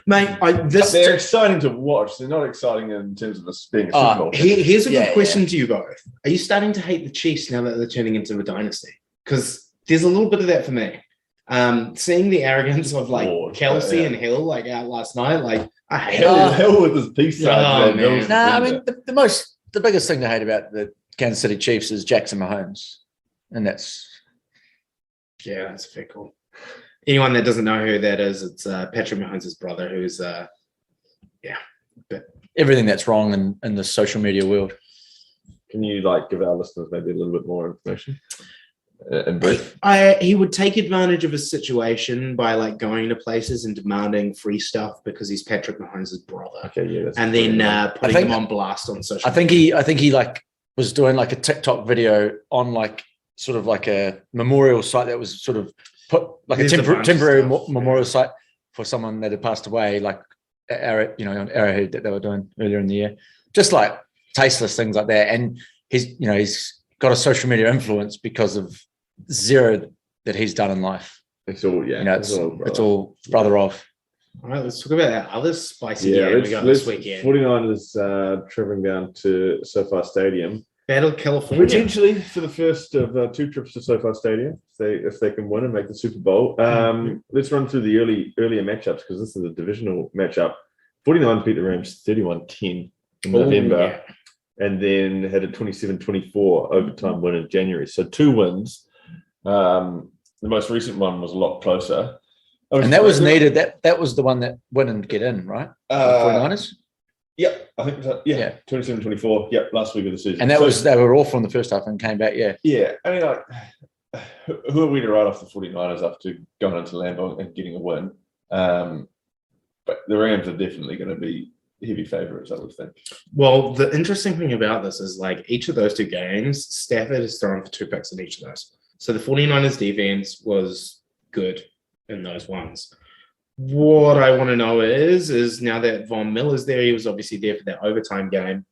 mate. They're exciting to watch. They're not exciting in terms of us being a Super Bowl. Here's a good question to you both. Are you starting to hate the Chiefs now that they're turning into a dynasty? Because there's a little bit of that for me. Seeing the arrogance of Kelsey and Hill out last night, I hate Hill with his peace sign. I mean the biggest thing to hate about the Kansas City Chiefs is Jackson Mahomes, and that's a fair call. Anyone that doesn't know who that is, it's Patrick Mahomes' brother, who's everything that's wrong in the social media world. Can you give our listeners maybe a little bit more information? In brief, he would take advantage of his situation by going to places and demanding free stuff because he's Patrick Mahomes' brother. Okay, yeah, and then putting him on blast on social media. I think he was doing a TikTok video on sort of a memorial site that was sort of put a temporary memorial site for someone that had passed away, on Arrowhead that they were doing earlier in the year. Just tasteless things like that, and he's got a social media influence because of zero that he's done in life. It's all, it's all brother off. All right, let's talk about that other spicy game we got this weekend. 49ers traveling down to SoFi Stadium. Battle California. Potentially for the first of 2 trips to SoFi Stadium, if they can win and make the Super Bowl. Let's run through the earlier matchups because this is a divisional matchup. 49ers beat the Rams 31-10 in November. And then had a 27-24 overtime win in January. So 2 wins. the most recent one was a lot closer. And that was needed. That was the one that didn't get in, right? The 49ers? Yep, I think so. Yeah, 27-24. Yep, last week of the season. And they were awful in the first half and came back, yeah. Yeah, I mean, like, who are we to write off the 49ers after going into Lambeau and getting a win? But the Rams are definitely going to be heavy favourites, I would think. Well, the interesting thing about this is, like, each of those two games, Stafford is thrown for 2 picks in each of those. So the 49ers defense was good in those ones. What I want to know is now that Von Miller's there, he was obviously there for that overtime game.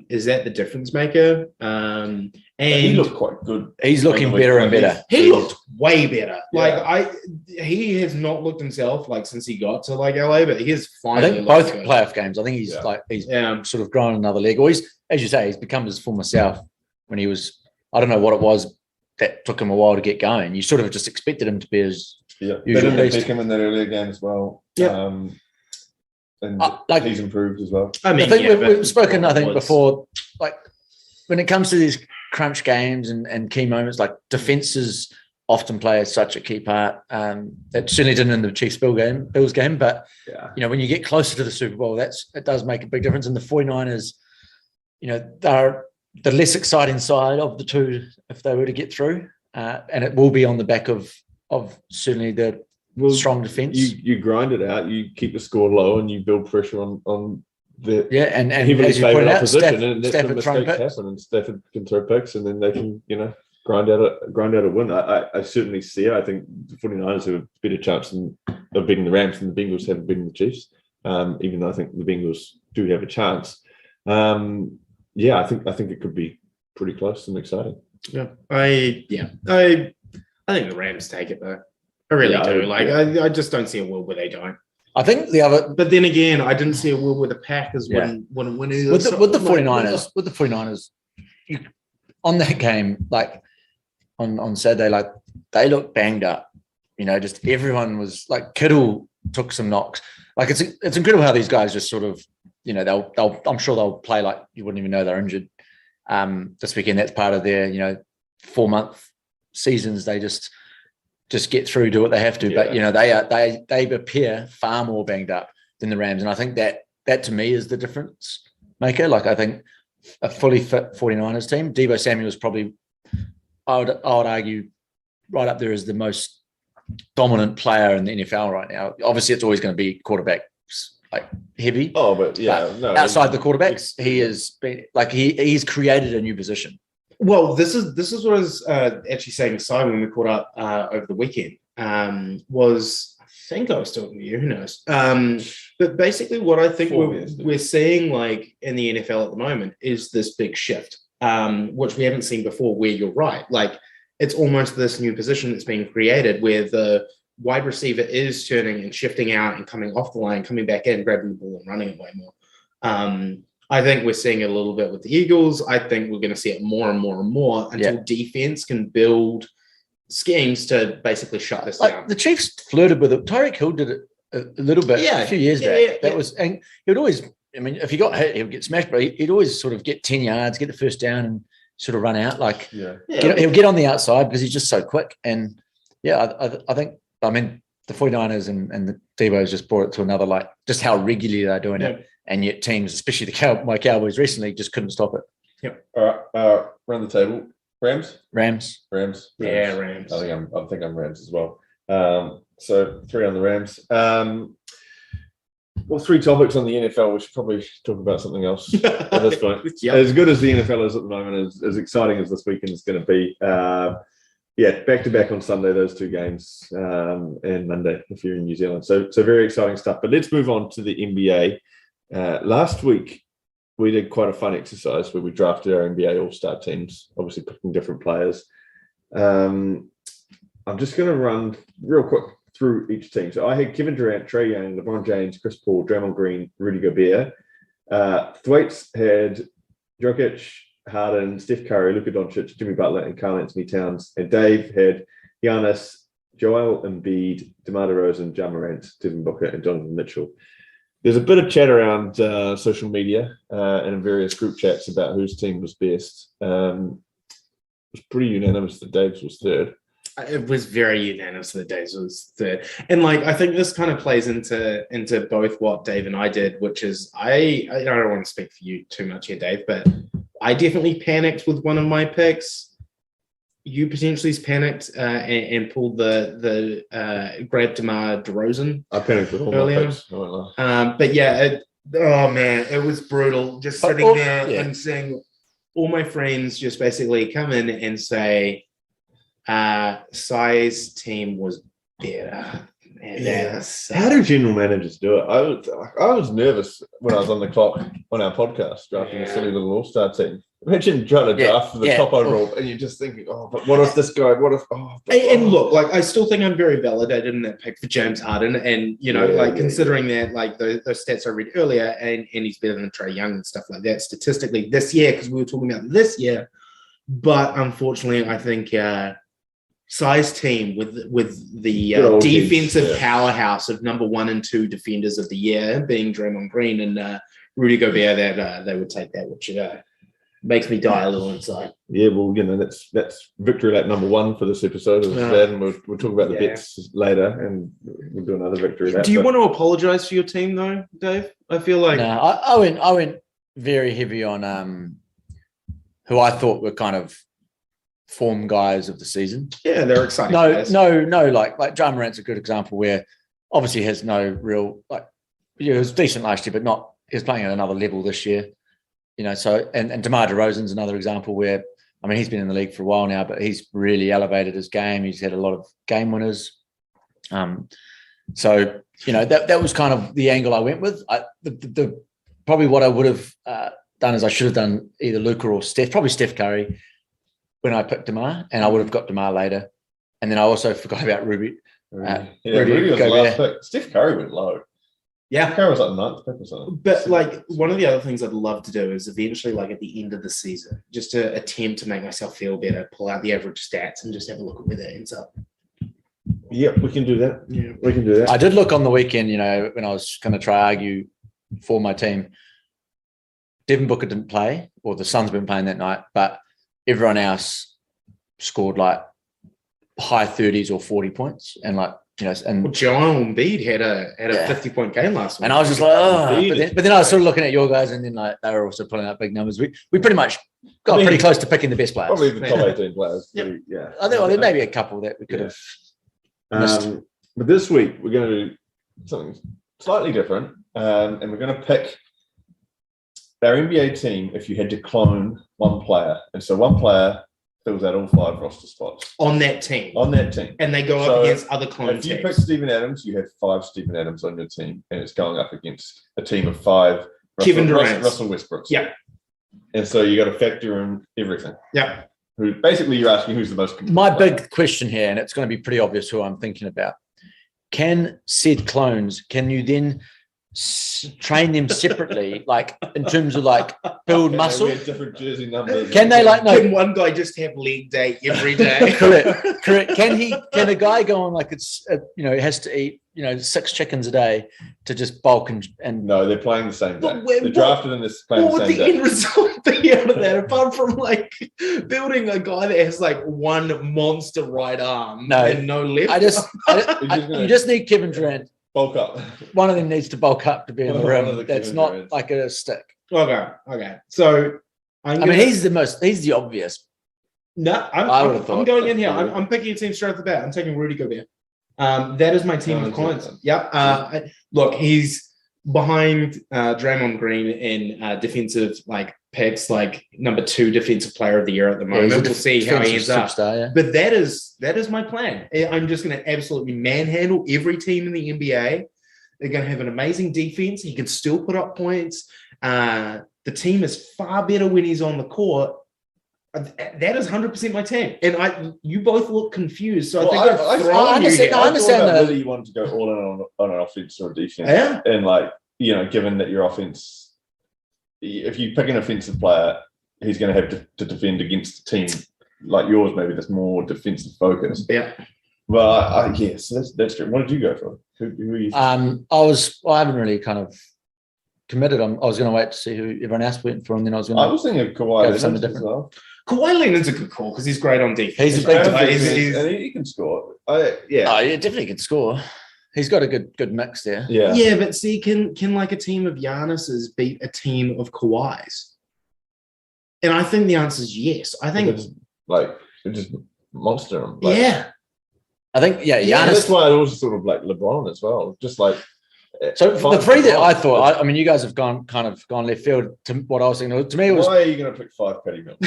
Is that the difference maker? And he looked quite good. He's looking better and better. He looked way better. Yeah. He has not looked himself like since he got to like LA, but he is finally. I think both playoff games. I think he's sort of grown another leg. Or he's, as you say, he's become his former self when he was. I don't know what it was that took him a while to get going. You sort of just expected him to be his. Yeah, they didn't pick him in that earlier game as well. Yeah, and he's improved as well. I think we've spoken, I think, before, like when it comes to these crunch games and key moments, like defenses often play such a key part. It certainly didn't in the Chiefs Bills game, but when you get closer to the Super Bowl, it does make a big difference. And the 49ers, they're the less exciting side of the two if they were to get through, and it will be on the back of certainly the strong defense. You grind it out, you keep the score low, and you build pressure on the and heavily as you pointed out, opposition, and that's when Stafford mistakes happen, and Stafford can throw picks, and then they can grind out a win. I certainly see it. I think the 49ers have a better chance of beating the Rams than the Bengals have beating the Chiefs, even though I think the Bengals do have a chance. I think it could be pretty close and exciting. I think the Rams take it though. I really do. I just don't see a world where they don't. I think but then again, I didn't see a world where the Packers wouldn't win either. With the 49ers, on that game, like on Saturday, like they looked banged up. Just everyone was like, Kittle took some knocks. Like it's incredible how these guys just sort of, I'm sure they'll play like you wouldn't even know they're injured. This weekend, that's part of their 4-month seasons. They just get through, do what they have to. But they appear far more banged up than the Rams, and I think that to me is the difference maker. Like I think a fully fit 49ers team, Deebo Samuel is probably, I would argue, right up there as the most dominant player in the NFL right now. Obviously, it's always going to be quarterbacks like heavy. Oh, but outside the quarterbacks, he has been like he's created a new position. Well, this is what I was actually saying to Simon when we caught up over the weekend. I think I was talking to you, who knows? But basically what I think we're seeing like in the NFL at the moment is this big shift, which we haven't seen before, where you're right. Like it's almost this new position that's being created where the wide receiver is turning and shifting out and coming off the line, coming back in, grabbing the ball and running it way more. I think we're seeing it a little bit with the Eagles. I think we're going to see it more and more and more until defense can build schemes to basically shut this down. The Chiefs flirted with it. Tyreek Hill did it a little bit a few years back. That was, and he would always, if he got hit, he would get smashed, but he'd always sort of get 10 yards, get the first down and sort of run out. He'll get on the outside because he's just so quick. And I think, the 49ers and the Debo's just brought it to another, just how regularly they're doing it. And yet teams, especially my Cowboys recently, just couldn't stop it. Yep. All right. Round the table. Rams. Yeah, Rams. I think I'm Rams as well. So 3 on the Rams. 3 topics on the NFL. We should probably talk about something else at this point. As good as the NFL is at the moment, as exciting as this weekend is going to be. Back to back on Sunday, those 2 games, and Monday if you're in New Zealand. So very exciting stuff. But let's move on to the NBA. Last week, we did quite a fun exercise where we drafted our NBA All-Star teams, obviously picking different players. I'm just going to run real quick through each team. So I had Kevin Durant, Trae Young, LeBron James, Chris Paul, Draymond Green, Rudy Gobert. Thwaites had Jokic, Harden, Steph Curry, Luka Doncic, Jimmy Butler, and Karl Anthony Towns. And Dave had Giannis, Joel Embiid, DeMar DeRozan, Ja Morant, Devin Booker, and Donovan Mitchell. There's a bit of chat around social media and in various group chats about whose team was best. It was pretty unanimous that Dave's was third. It was very unanimous the days was third. And like I think this kind of plays into both what Dave and I did, which is I don't want to speak for you too much here, Dave, but I definitely panicked with one of my picks. You potentially panicked and pulled the grab DeMar DeRozan. I panicked with all my picks. But yeah, it was brutal. Just sitting there and seeing all my friends just basically come in and say, Sai's team was better. How do general managers do it? I was nervous when I was on the clock on our podcast drafting a silly little all-star team. Imagine trying to draft for the top overall, and you're just thinking, but what if this guy? What if? And look, like I still think I'm very validated in that pick for James Harden, and considering that, like those stats I read earlier, and he's better than Trae Young and stuff like that statistically this year, because we were talking about this year. But unfortunately, I think Sai's team with the defensive powerhouse of number 1 and 2 defenders of the year being Draymond Green and Rudy Gobert, that they would take that, which makes me die a little inside. Yeah, well, that's victory lap number 1 for this episode of that, and we'll talk about the bets later, and we'll do another victory lap. Do you want to apologize for your team though, Dave? I feel like I went very heavy on who I thought were kind of form guys of the season. Yeah, they're exciting. No, like Ja Morant's a good example where obviously has no real it was decent last year, but he's playing at another level this year. So and DeMar DeRozan's another example where he's been in the league for a while now, but he's really elevated his game. He's had a lot of game winners. So that was kind of the angle I went with. The probably what I would have done is I should have done either Luka or Steph, probably Steph Curry when I picked DeMar, and I would have got DeMar later. And then I also forgot about Ruby. Rudy was the last pick. Steph Curry went low. Yeah, Curry was like the 9th pick or something. But like one of the other things I'd love to do is eventually, like at the end of the season, just to attempt to make myself feel better, pull out the average stats and just have a look at where that ends up. Yeah, we can do that. Yeah, we can do that. I did look on the weekend, when I was going to try argue for my team. Devin Booker didn't play, or the Suns been playing that night, but everyone else scored like high 30s or 40 points, and and Joel Embiid had a 50-point game last week, and I was just like, but then I was sort of looking at your guys, and then they were also pulling out big numbers. We pretty much got pretty close to picking the best players. Probably the top 18 players. Yep. Yeah, I think there may be a couple that we could have missed. But this week we're going to do something slightly different, and we're going to pick our NBA team if you had to clone one player, and so one player fills out all 5 roster spots on that team. And they go up against other clone teams. If you pick Steven Adams, you have 5 Steven Adams on your team, and it's going up against a team of 5 Kevin Durant, Russell Westbrooks. Yeah. And so you got to factor in everything. Yeah. Basically, you're asking who's the most. My big question here, and it's going to be pretty obvious who I'm thinking about. Can said clones? Can you then train them separately, like in terms of like build muscle? Different jersey numbers. Can they Can one guy just have leg day every day? Correct. Can a guy go on like he has to eat 6 chickens a day to just bulk and no, they're playing the same day. They're drafted in this playing the same day. What would the end result be out of that, apart from like building a guy that has like one monster right arm and no left? You just need Kevin Durant. Bulk up. One of them needs to bulk up to be in the rim. That's not Durant. Like a stick. Okay. So he's the obvious. No, I'm going in here. I'm picking a team straight off the bat. I'm taking Rudy Gobert. That is my team of clients. Yep. Look, he's behind Draymond Green in defensive picks, number 2 defensive player of the year at the moment. We'll see how he ends up. But that is my plan. I'm just going to absolutely manhandle every team in the NBA. They're going to have an amazing defense. He can still put up points. The team is far better when he's on the court. That is 100% my team. And you both look confused. So I understand whether you want to go all in on an offense or defense. Yeah. And given that your offense, if you pick an offensive player, he's going to have to defend against a team like yours, maybe that's more defensive focused. Yeah. Well, so that's true. What did you go for? Who are you? I haven't really kind of committed. I was going to wait to see who everyone else went for, and then I was thinking of Kawhi. Something different. Well. Kawhi Leonard's a good call because he's great on defense. He's a big and he can score. Yeah. Oh, yeah, definitely can score. He's got a good mix there. Yeah. Yeah, but see, can like a team of Giannis's beat a team of Kawhis? And I think the answer is yes. I think It just monster him. yeah. I think Giannis. That's why it was sort of like LeBron as well. Just like so the three that I thought, I mean, you guys have gone left field to what I was thinking. To me, it was. Why are you going to pick 5 Patty Mills?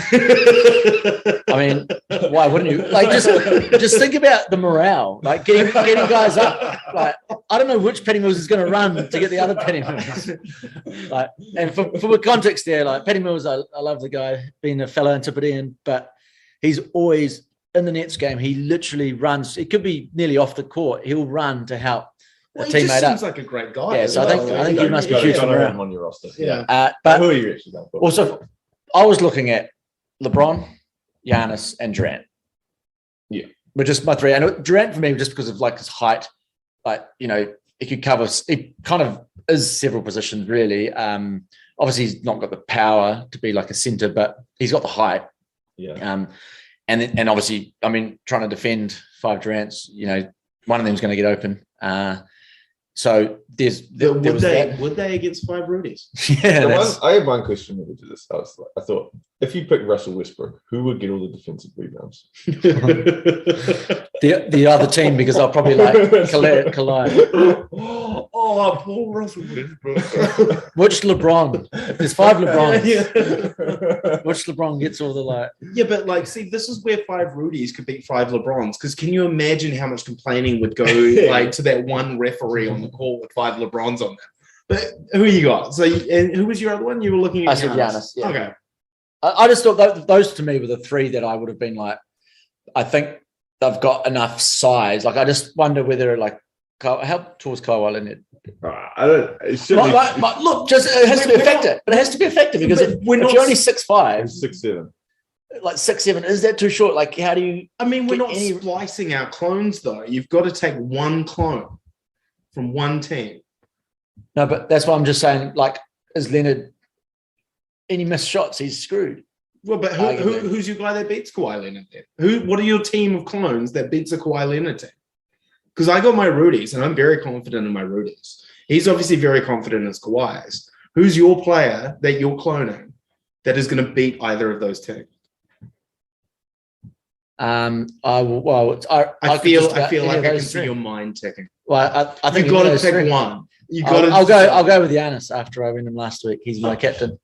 I mean, why wouldn't you? Like, just think about the morale, like getting guys up. Like, I don't know which Patty Mills is going to run to get the other Patty Mills. Like, and for the context there, like Patty Mills, I love the guy, being a fellow Antipodean, but he's always in the Nets game. He literally runs. It could be nearly off the court. He'll run to help. Well, he just seems like a great guy. Yeah, so I think you must be huge for him on your roster. Yeah. But who are you actually going for? Also, I was looking at LeBron, Giannis, and Durant. Yeah, but just my three. And Durant for me, just because of like his height, like he could cover. He kind of is several positions really. Obviously, he's not got the power to be like a center, but he's got the height. Yeah. And obviously, I mean, trying to defend 5 Durants, one of them's going to get open. So would they against 5 Rudies? Yeah, I have one question related to this. I thought if you pick Russell Westbrook, who would get all the defensive rebounds? the other team, because I'll probably like collide. Oh, poor Russell Westbrook. Which LeBron? If there's 5 LeBrons, which LeBron gets all the like? Yeah, but like, see, this is where 5 Rudies could beat 5 LeBrons. Because can you imagine how much complaining would go like to that one referee on the court with 5 LeBrons on them? But who you got? So, and who was your other one? You were looking at. I said Giannis. Yeah. Okay. I just thought those to me were the 3 that I would have been like. I think they've got enough size. Like, I just wonder whether like how tall is Kawhi Leonard? I don't. It should look, it has to be effective. But it has to be effective because if you're only 6'5", 6'7", like 6'7", is that too short? Like, how do you? I mean, we're not splicing our clones though. You've got to take one clone from one team. No, but that's why I'm just saying. Like, is Leonard any missed shots? He's screwed. Well, but who's your guy that beats Kawhi Leonard then? What are your team of clones that beats a Kawhi Leonard team? Because I got my Rudies, and I'm very confident in my Rudies. He's obviously very confident in his Kawhis. Who's your player that you're cloning that is going to beat either of those teams? I feel like I can see your mind ticking. Well, I think you've got to pick one. I'll go with Giannis after I win him last week. He's my captain.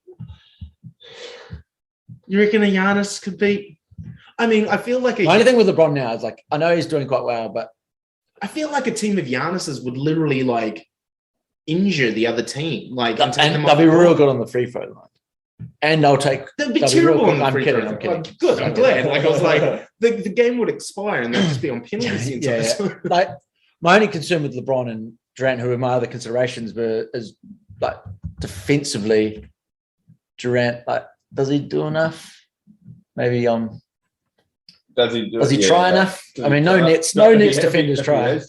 You reckon a Giannis could beat? I mean, I feel like the only thing with LeBron now is like I know he's doing quite well, but I feel like a team of Giannis's would literally like injure the other team. Like, and they'll be real good on the free throw line. And they'll be terrible on the free throw. I'm kidding. Good. I'm glad. Like, I was like, the game would expire and they'll just be on penalties the entire time. Like, my only concern with LeBron and Durant, who are my other considerations, is like defensively, Durant, like, does he do enough? Maybe Does he try enough? I mean, no Nets defenders try. I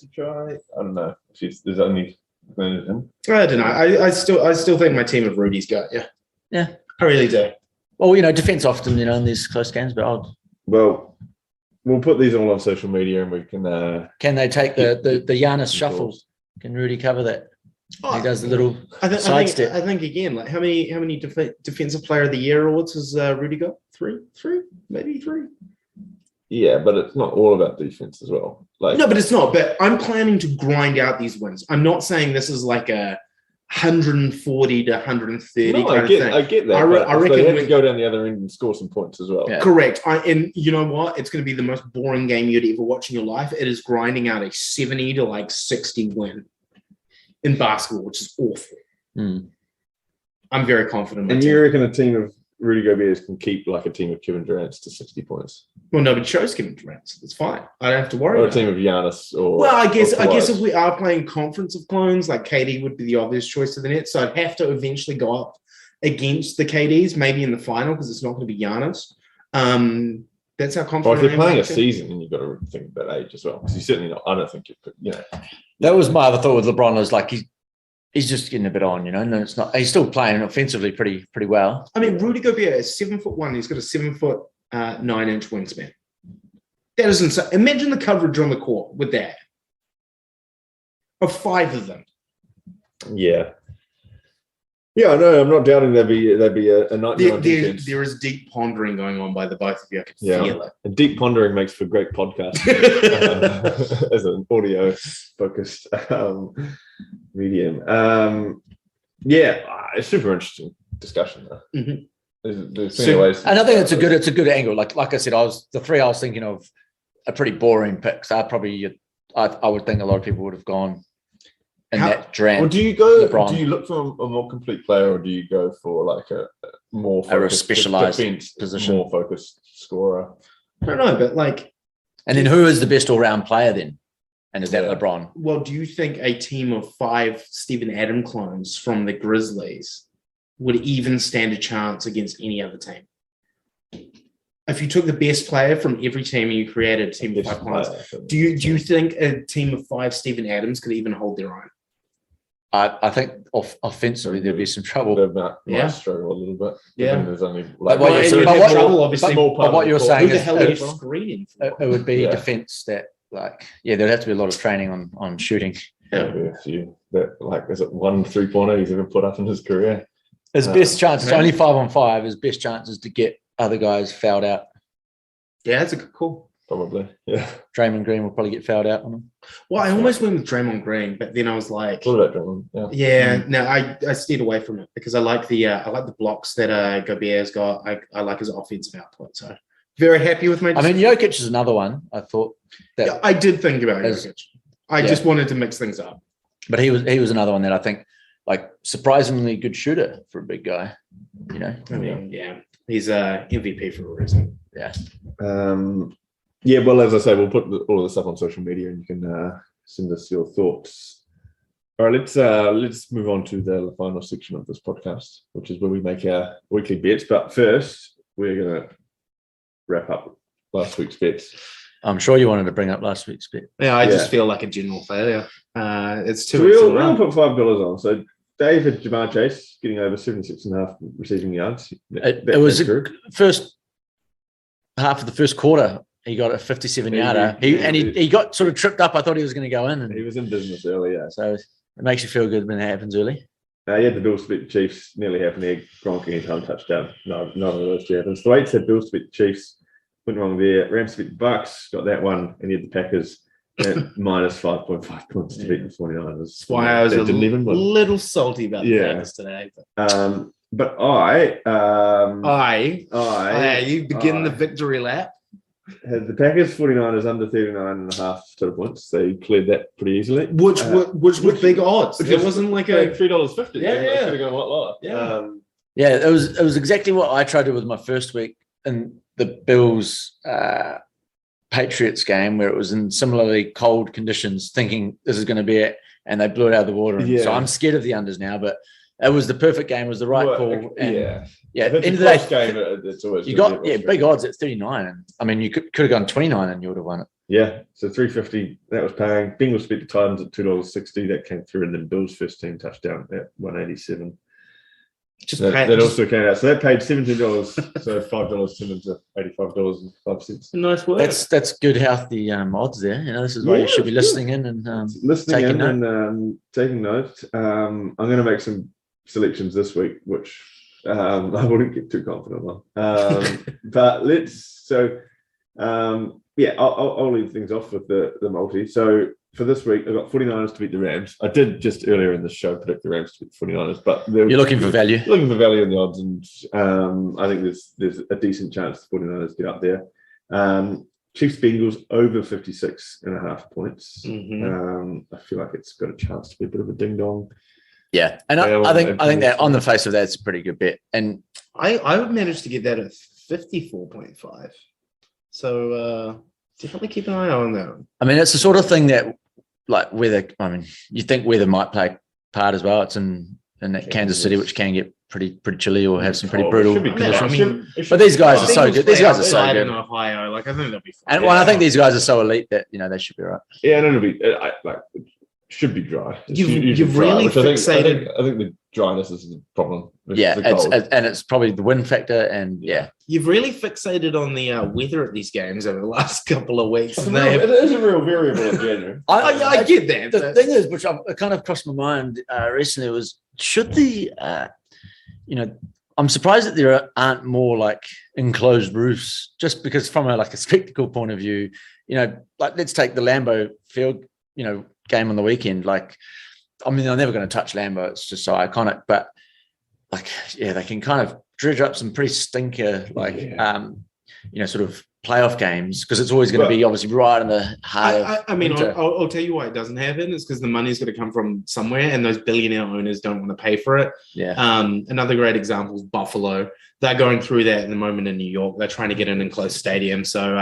don't know. There's only him. I don't know. I still think my team of Rudies got yeah. I really do. Well, defense often, in these close games, but well, we'll put these all on social media and we can. Can they take the Giannis shuffle? Can Rudy cover that? He does the little sidestep. I think again, like how many defensive player of the year awards has Rudy got? Three, maybe 3. Yeah, but it's not all about defense as well. Like, no, but it's not. But I'm planning to grind out these wins. I'm not saying this is like a 140 to 130 kind of thing. I get that. I reckon they have to go down the other end and score some points as well. Yeah. Correct. And you know what? It's going to be the most boring game you'd ever watch in your life. It is grinding out a 70 to like 60 win in basketball, which is awful. I'm very confident. And you reckon a team of Rudy Gobert can keep like a team of Kevin Durant's to 60 points? Well, nobody chose Kevin Durant. It's fine. I don't have to worry. Or a team of Giannis, I guess if we are playing conference of clones, like KD would be the obvious choice to the Nets. So I'd have to eventually go up against the KDs, maybe in the final, because it's not going to be Giannis. That's how confident. Well, if you're playing a season, then you've got to think about age as well. Because he's certainly not. I don't think That was my other thought with LeBron. Was like he's just getting a bit on, and it's not. He's still playing offensively pretty well. I mean, Rudy Gobert is 7'1". He's got a 7 foot 9-inch wingspan. That is insane. Imagine the coverage on the court with that. Of 5 of them. Yeah. Yeah, no, I'm not doubting there'd be a 99 defense. There is deep pondering going on by the both of you. I can feel it. And deep pondering makes for great podcasting as an audio-focused medium. It's super interesting discussion though. Mm-hmm. There's many ways. And I think it's a good angle. Like I said, the three I was thinking of are pretty boring picks. I would think a lot of people would have gone in that draft. Well, do you go? LeBron. Do you look for a more complete player, or do you go for like a more specialized defense, position, more focused scorer? I don't know, but like. And then who is the best all-round player then? And is that LeBron? Well, do you think a team of 5 Steven Adams clones from the Grizzlies would even stand a chance against any other team? If you took the best player from every team and you created a team of 5 clones, do you think a team of 5 Steven Adams could even hold their own? I think offensively there'd be some trouble. They might struggle a little bit. Yeah. There's only But what you're saying who the is hell are you screening for? it would be defense that there'd have to be a lot of training on shooting. A few is it 1 3-pointer he's ever put up in his career? His best chance, it's only 5-on-5. His best chance is to get other guys fouled out. Yeah, that's a good call. Probably, yeah. Draymond Green will probably get fouled out on him. Well, I almost went with Draymond Green, but then I was like, what about Draymond? Yeah, no, I steered away from it because I like the blocks that Gobert's got. I like his offensive output. So very happy with my decision. Jokic is another one. I thought that I did think about Jokic. I just wanted to mix things up. But he was another one that I think surprisingly good shooter for a big guy. He's MVP for a reason. Yeah. Well, as I say, we'll put all of this up on social media, and you can send us your thoughts. All right, let's move on to the final section of this podcast, which is where we make our weekly bets. But first, we're going to wrap up last week's bets. I'm sure you wanted to bring up last week's bet. Yeah, I just feel like a general failure. It's too. So we'll put $5 on. So David Jamar Chase getting over 76.5 receiving yards. It was first half of the first quarter. He got a 57-yarder. He got sort of tripped up. I thought he was going to go in. And he was in business early, yeah. So it makes you feel good when it happens early. He had the Bills to beat the Chiefs. Nearly happened there. Gronk anytime touchdown. No, none of those two happens. The 8 said Bills to beat the Chiefs. Went wrong there. Rams to beat the Bucks. Got that one. And he had the Packers at minus 5.5 points to beat the 49ers. That's why I was a little salty about the Packers today. But you begin the victory lap. Had the Packers 49ers under 39.5 total points. They cleared that pretty easily. Which were big odds. It wasn't like a $3.50. Yeah. It could have gone a lot lower. Yeah. It was exactly what I tried to do with my first week in the Bills Patriots game, where it was in similarly cold conditions, thinking this is going to be it, and they blew it out of the water. So I'm scared of the unders now, but it was the perfect game. It was the right call. And end of the day, game, it's always you got big odds at 39, and I mean you could have gone 29 and you would have won it. Yeah, so $3.50 that was paying. Bengals beat the Titans at $2.60. That came through, and then Bills first team touchdown at $1.87. That also came out. So that paid $17. So $5 turned into $85.05. Nice work. That's good, healthy odds there. This is why you should be listening in and taking note. I'm going to make some selections this week, which I wouldn't get too confident on. But I'll leave things off with the multi. So for this week, I've got 49ers to beat the Rams. I did just earlier in the show predict the Rams to beat the 49ers, but you're looking for value. Looking for value in the odds, and I think there's a decent chance the 49ers get up there. Chiefs Bengals over 56.5 points. I feel like it's got a chance to be a bit of a ding dong. Yeah, and I think that on the face of that, it's a pretty good bet. And I would manage to get that at 54.5. So definitely keep an eye on that. I mean, it's the sort of thing that, you think weather might play a part as well. It's in that Kansas City, which can get pretty chilly or have some pretty brutal conditions. But these guys are so good. These guys are so good. In Ohio, I think they'll be fine. And I think these guys are so elite that they should be right. Yeah, and it'll be it should be dry. You've really fixated. I think dryness is the problem. It's probably the wind factor, and You've really fixated on the weather at these games over the last couple of weeks. It is a real variable in January. I get that. The thing is, which it kind of crossed my mind recently, was should the, I'm surprised that there aren't more like enclosed roofs, just because from a spectacle point of view, like let's take the Lambeau Field, game on the weekend. Like, I mean, they're never going to touch Lambeau. It's just so iconic, but they can kind of dredge up some pretty stinker, sort of playoff games, because it's always going to be obviously right in the heart. I mean, I'll tell you why it doesn't happen. It's because the money's going to come from somewhere, and those billionaire owners don't want to pay for it. Yeah. Another great example is Buffalo. They're going through that at the moment in New York. They're trying to get an enclosed stadium. So,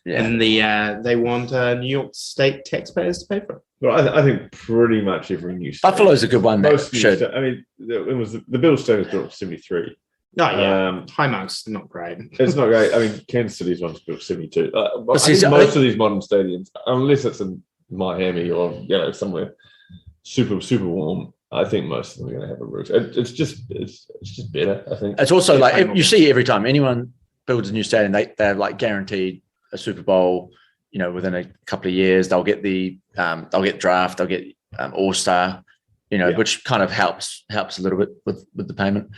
and they want New York State taxpayers to pay for it. Well, I think pretty much every new Buffalo's a good one. I mean, it was the Bills stadium was built in '73. Oh, yeah. High marks, not great. It's not great. I mean, Kansas City's one's built 72. I think most of these modern stadiums, unless it's in Miami or somewhere super, super warm, I think most of them are going to have a roof. It's just better, I think. It's also you see every time anyone builds a new stadium, they're like guaranteed a Super Bowl. Within a couple of years, they'll get they'll get draft, they'll get All-Star, which kind of helps a little bit with the payment.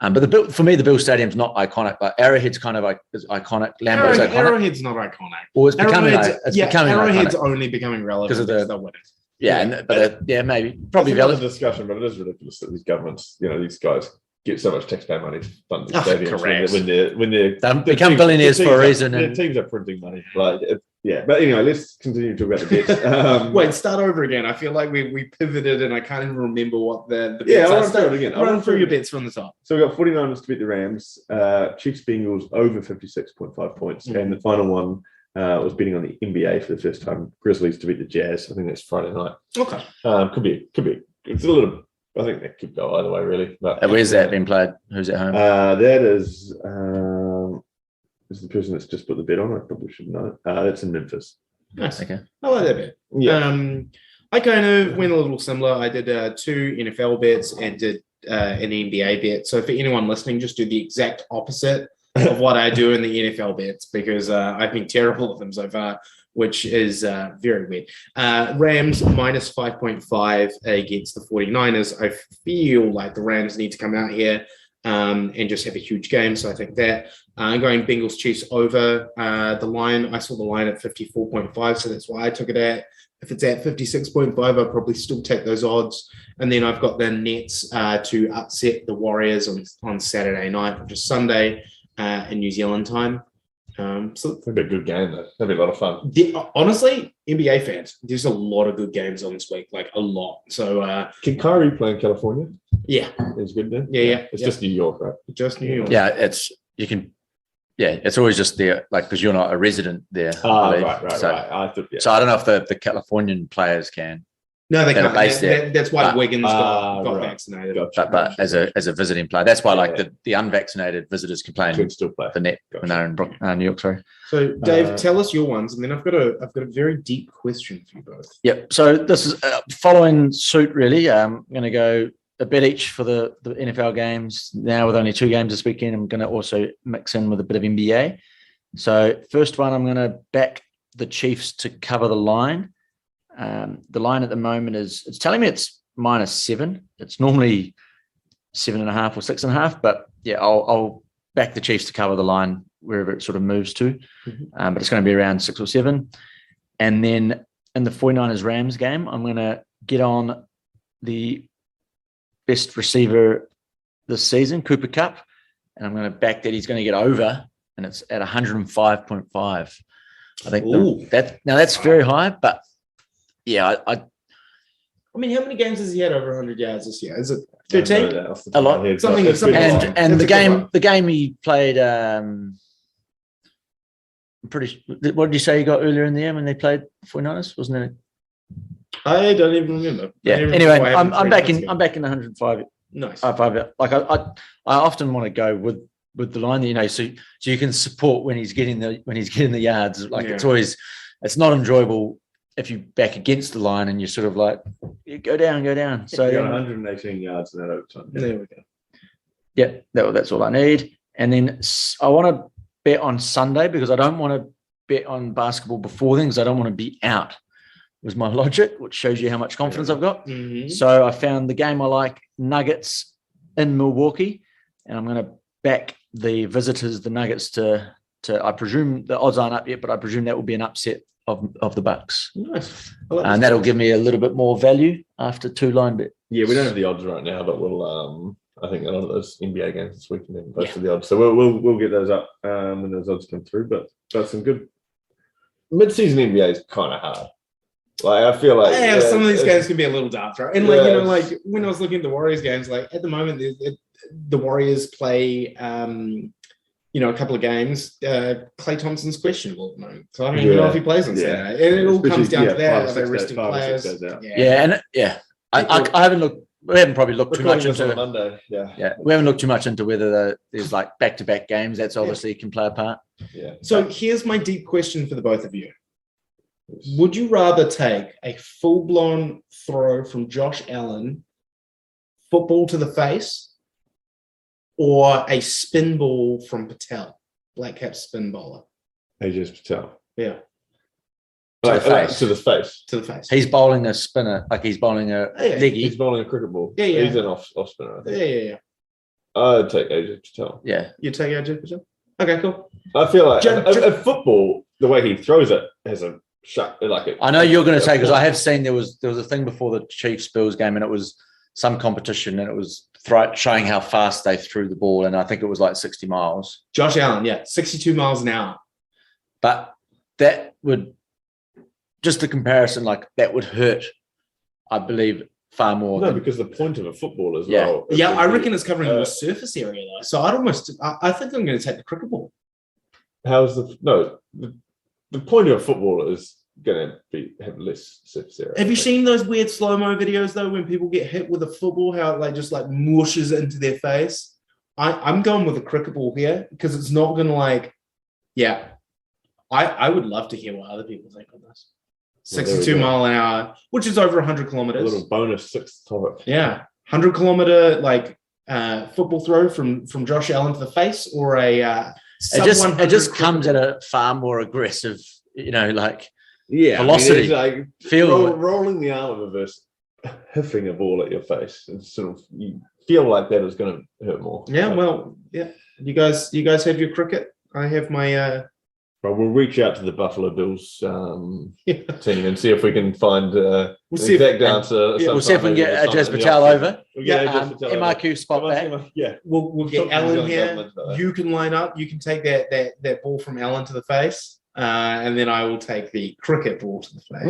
But for me, the Bill Stadium's not iconic. Like Arrowhead's kind of iconic. Lambeau's iconic. Arrowhead's not iconic. Well, it's becoming. Arrowhead's only becoming relevant because of the winners. Yeah, maybe probably valid discussion, but it is ridiculous that these governments, these guys get so much taxpayer money to fund these stadiums when they become billionaires for a reason. Their teams are printing money. But anyway, let's continue to talk about the bets. Wait, start over again. I feel like we pivoted and I can't even remember what the bets are. I'll start it again. Run through your bets from the top. So we got 49ers to beat the Rams, Chiefs Bengals over 56.5 points, and the final one was betting on the NBA for the first time. Grizzlies to beat the Jazz. I think that's Friday night. Okay. Could be. It's a little. I think that could go either way, really. But where's that being played? Who's at home? That is the person that's just put the bet on. I probably should know. That's in Memphis. Nice. Okay. I like that bet. Yeah. I kind of went a little similar. I did 2 NFL bets and did an NBA bet. So for anyone listening, just do the exact opposite of what I do in the NFL bets, because I've been terrible at them so far, which is very weird. Rams minus 5.5 against the 49ers. I feel like the Rams need to come out here and just have a huge game. So I think that I'm going Bengals Chiefs over the line. I saw the line at 54.5, so that's why I took it at. If it's at 56.5, I'll probably still take those odds. And then I've got the Nets to upset the Warriors on Saturday night, which is Sunday in New Zealand time. So it'll be a good game, though. That'll be a lot of fun. Honestly, NBA fans, there's a lot of good games on this week, like a lot. So can Kyrie play in California? Yeah, it's good then. Yeah. It's just New York, right? Just New York. Yeah, it's always just there, like, because you're not a resident there. Right. So I don't know if the Californian players can. No, they can't. That's why But Wiggins got vaccinated. Gotcha. But as a visiting player, that's why the unvaccinated visitors can play can still play the net when they're in New York. Sorry. So Dave, tell us your ones, and then I've got a very deep question for you both. Yep. So this is following suit, really. I'm going to go a bet each for the NFL games. Now with only 2 games this weekend, I'm going to also mix in with a bit of NBA. So first one, I'm going to back the Chiefs to cover the line. The line at the moment it's telling me it's -7. It's normally 7.5 or 6.5, but I'll back the Chiefs to cover the line wherever it sort of moves to. But it's going to be around 6 or 7. And then in the 49ers Rams game, I'm going to get on the best receiver this season, Cooper Kupp, and I'm going to back that he's going to get over, and it's at 105.5. I think that's very high, but yeah, I mean, how many games has he had over 100 yards this year? Is it 13? A lot. Something. And the game he played, what did you say he got earlier in the year when they played 49ers? Wasn't it? I don't even remember. Yeah. Anyway, I'm back in 105. Nice. Like I often want to go with the line, so you can support when he's getting the yards. Like it's not enjoyable if you back against the line and you're sort of like, you go down. So you got 118 yards in that overtime. There we go. Yeah, that's all I need. And then I want to bet on Sunday because I don't want to bet on basketball before then because I don't want to be out, was my logic, which shows you how much confidence I've got. Mm-hmm. So I found the game I like, Nuggets in Milwaukee, and I'm going to back the visitors, the Nuggets, to I presume the odds aren't up yet, but I presume that will be an upset of the Bucks. Nice. And that'll give me a little bit more value after 2-line bet. Yeah, we don't have the odds right now, but we'll I think a lot of those NBA games this weekend have posted the odds. So we'll get those up when those odds come through. But that's some good mid-season NBA is kind of hard. Like I feel like some of these games can be a little dark, right? And like when I was looking at the Warriors games, like at the moment the Warriors play a couple of games. Klay Thompson's questionable at the moment, so I don't even know if he plays on Saturday. And it all comes down to that. Are they resting players? I haven't looked. We haven't probably looked too much into Monday. We haven't looked too much into whether there's like back-to-back games. That's obviously can play a part. Yeah. So here's my deep question for the both of you. Would you rather take a full-blown throw from Josh Allen, football to the face, or a spin ball from Patel, Black Cap spin bowler? AJ Patel. Yeah. To the face. To the face. He's bowling a spinner, like he's bowling a leggy. He's bowling a cricket ball. Yeah. He's an off spinner, I think. Yeah. I'd take AJ Patel. Yeah. You take AJ Patel? Okay, cool. I feel like a football, the way he throws it, has a shot. I know you're going to say, because I have seen there was a thing before the Chiefs-Bills game, and it was some competition, and it was showing how fast they threw the ball, and I think it was like 60 miles. Josh Allen, 62 miles an hour. But that would... Just the comparison, like that would hurt, I believe, far more. No, because the point of a football as well. Yeah, I reckon it's covering more surface area though. So I think I'm going to take the cricket ball. The point of a football is going to have less surface area. Have you seen those weird slow-mo videos though, when people get hit with a football, how it just mushes into their face? I'm going with a cricket ball here because it's not going to I would love to hear what other people think on this. 62 mile an hour, which is over 100 kilometers. A little bonus sixth topic. Yeah. 100 kilometer football throw from Josh Allen to the face, or a it just comes at a far more aggressive, velocity. I mean, it's rolling the arm of versus hiffing a ball at your face. It's sort of, you feel like that is going to hurt more. You guys have your cricket. I have my Well, we'll reach out to the Buffalo Bills team and see if we can find the exact answer. We'll see if we can get Ajaz Patel over. MRQ spot back. We'll get Allen here. You can line up. You can take that ball from Allen to the face, and then I will take the cricket ball to the face.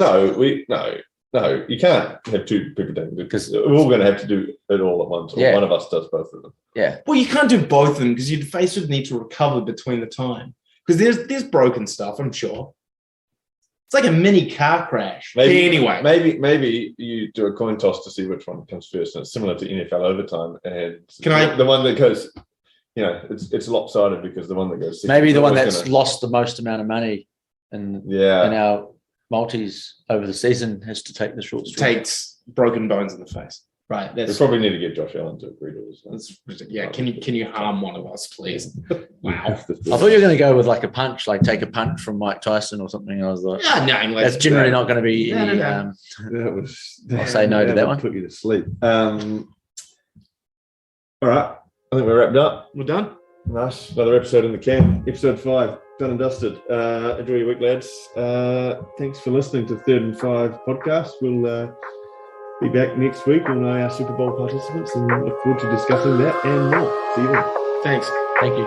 No, you can't have two people doing it because we're all going to have to do it all at once. Or one of us does both of them. Yeah. Well, you can't do both of them because your face would need to recover between the time. Because there's broken stuff, I'm sure. It's like a mini car crash. Maybe you do a coin toss to see which one comes first, and it's similar to NFL overtime. And the one that goes, it's lopsided because the one that goes. Maybe the one that's lost the most amount of money in our multis over the season has to take the short straw. Takes broken bones in the face. Right. We probably need to get Josh Allen to agree to this. Can you harm one of us, please? Wow. I thought you were going to go with a punch, take a punch from Mike Tyson or something. I was like, that's generally not going to be any. I'll say no to that one. Put you to sleep. All right. I think we're wrapped up. We're done. Nice. Another episode in the can. Episode 5. Done and dusted. Enjoy your week, lads. Thanks for listening to 3rd and 5 podcast. We'll be back next week on our Super Bowl participants and look forward to discussing that and more. See you then. Thanks. Thank you.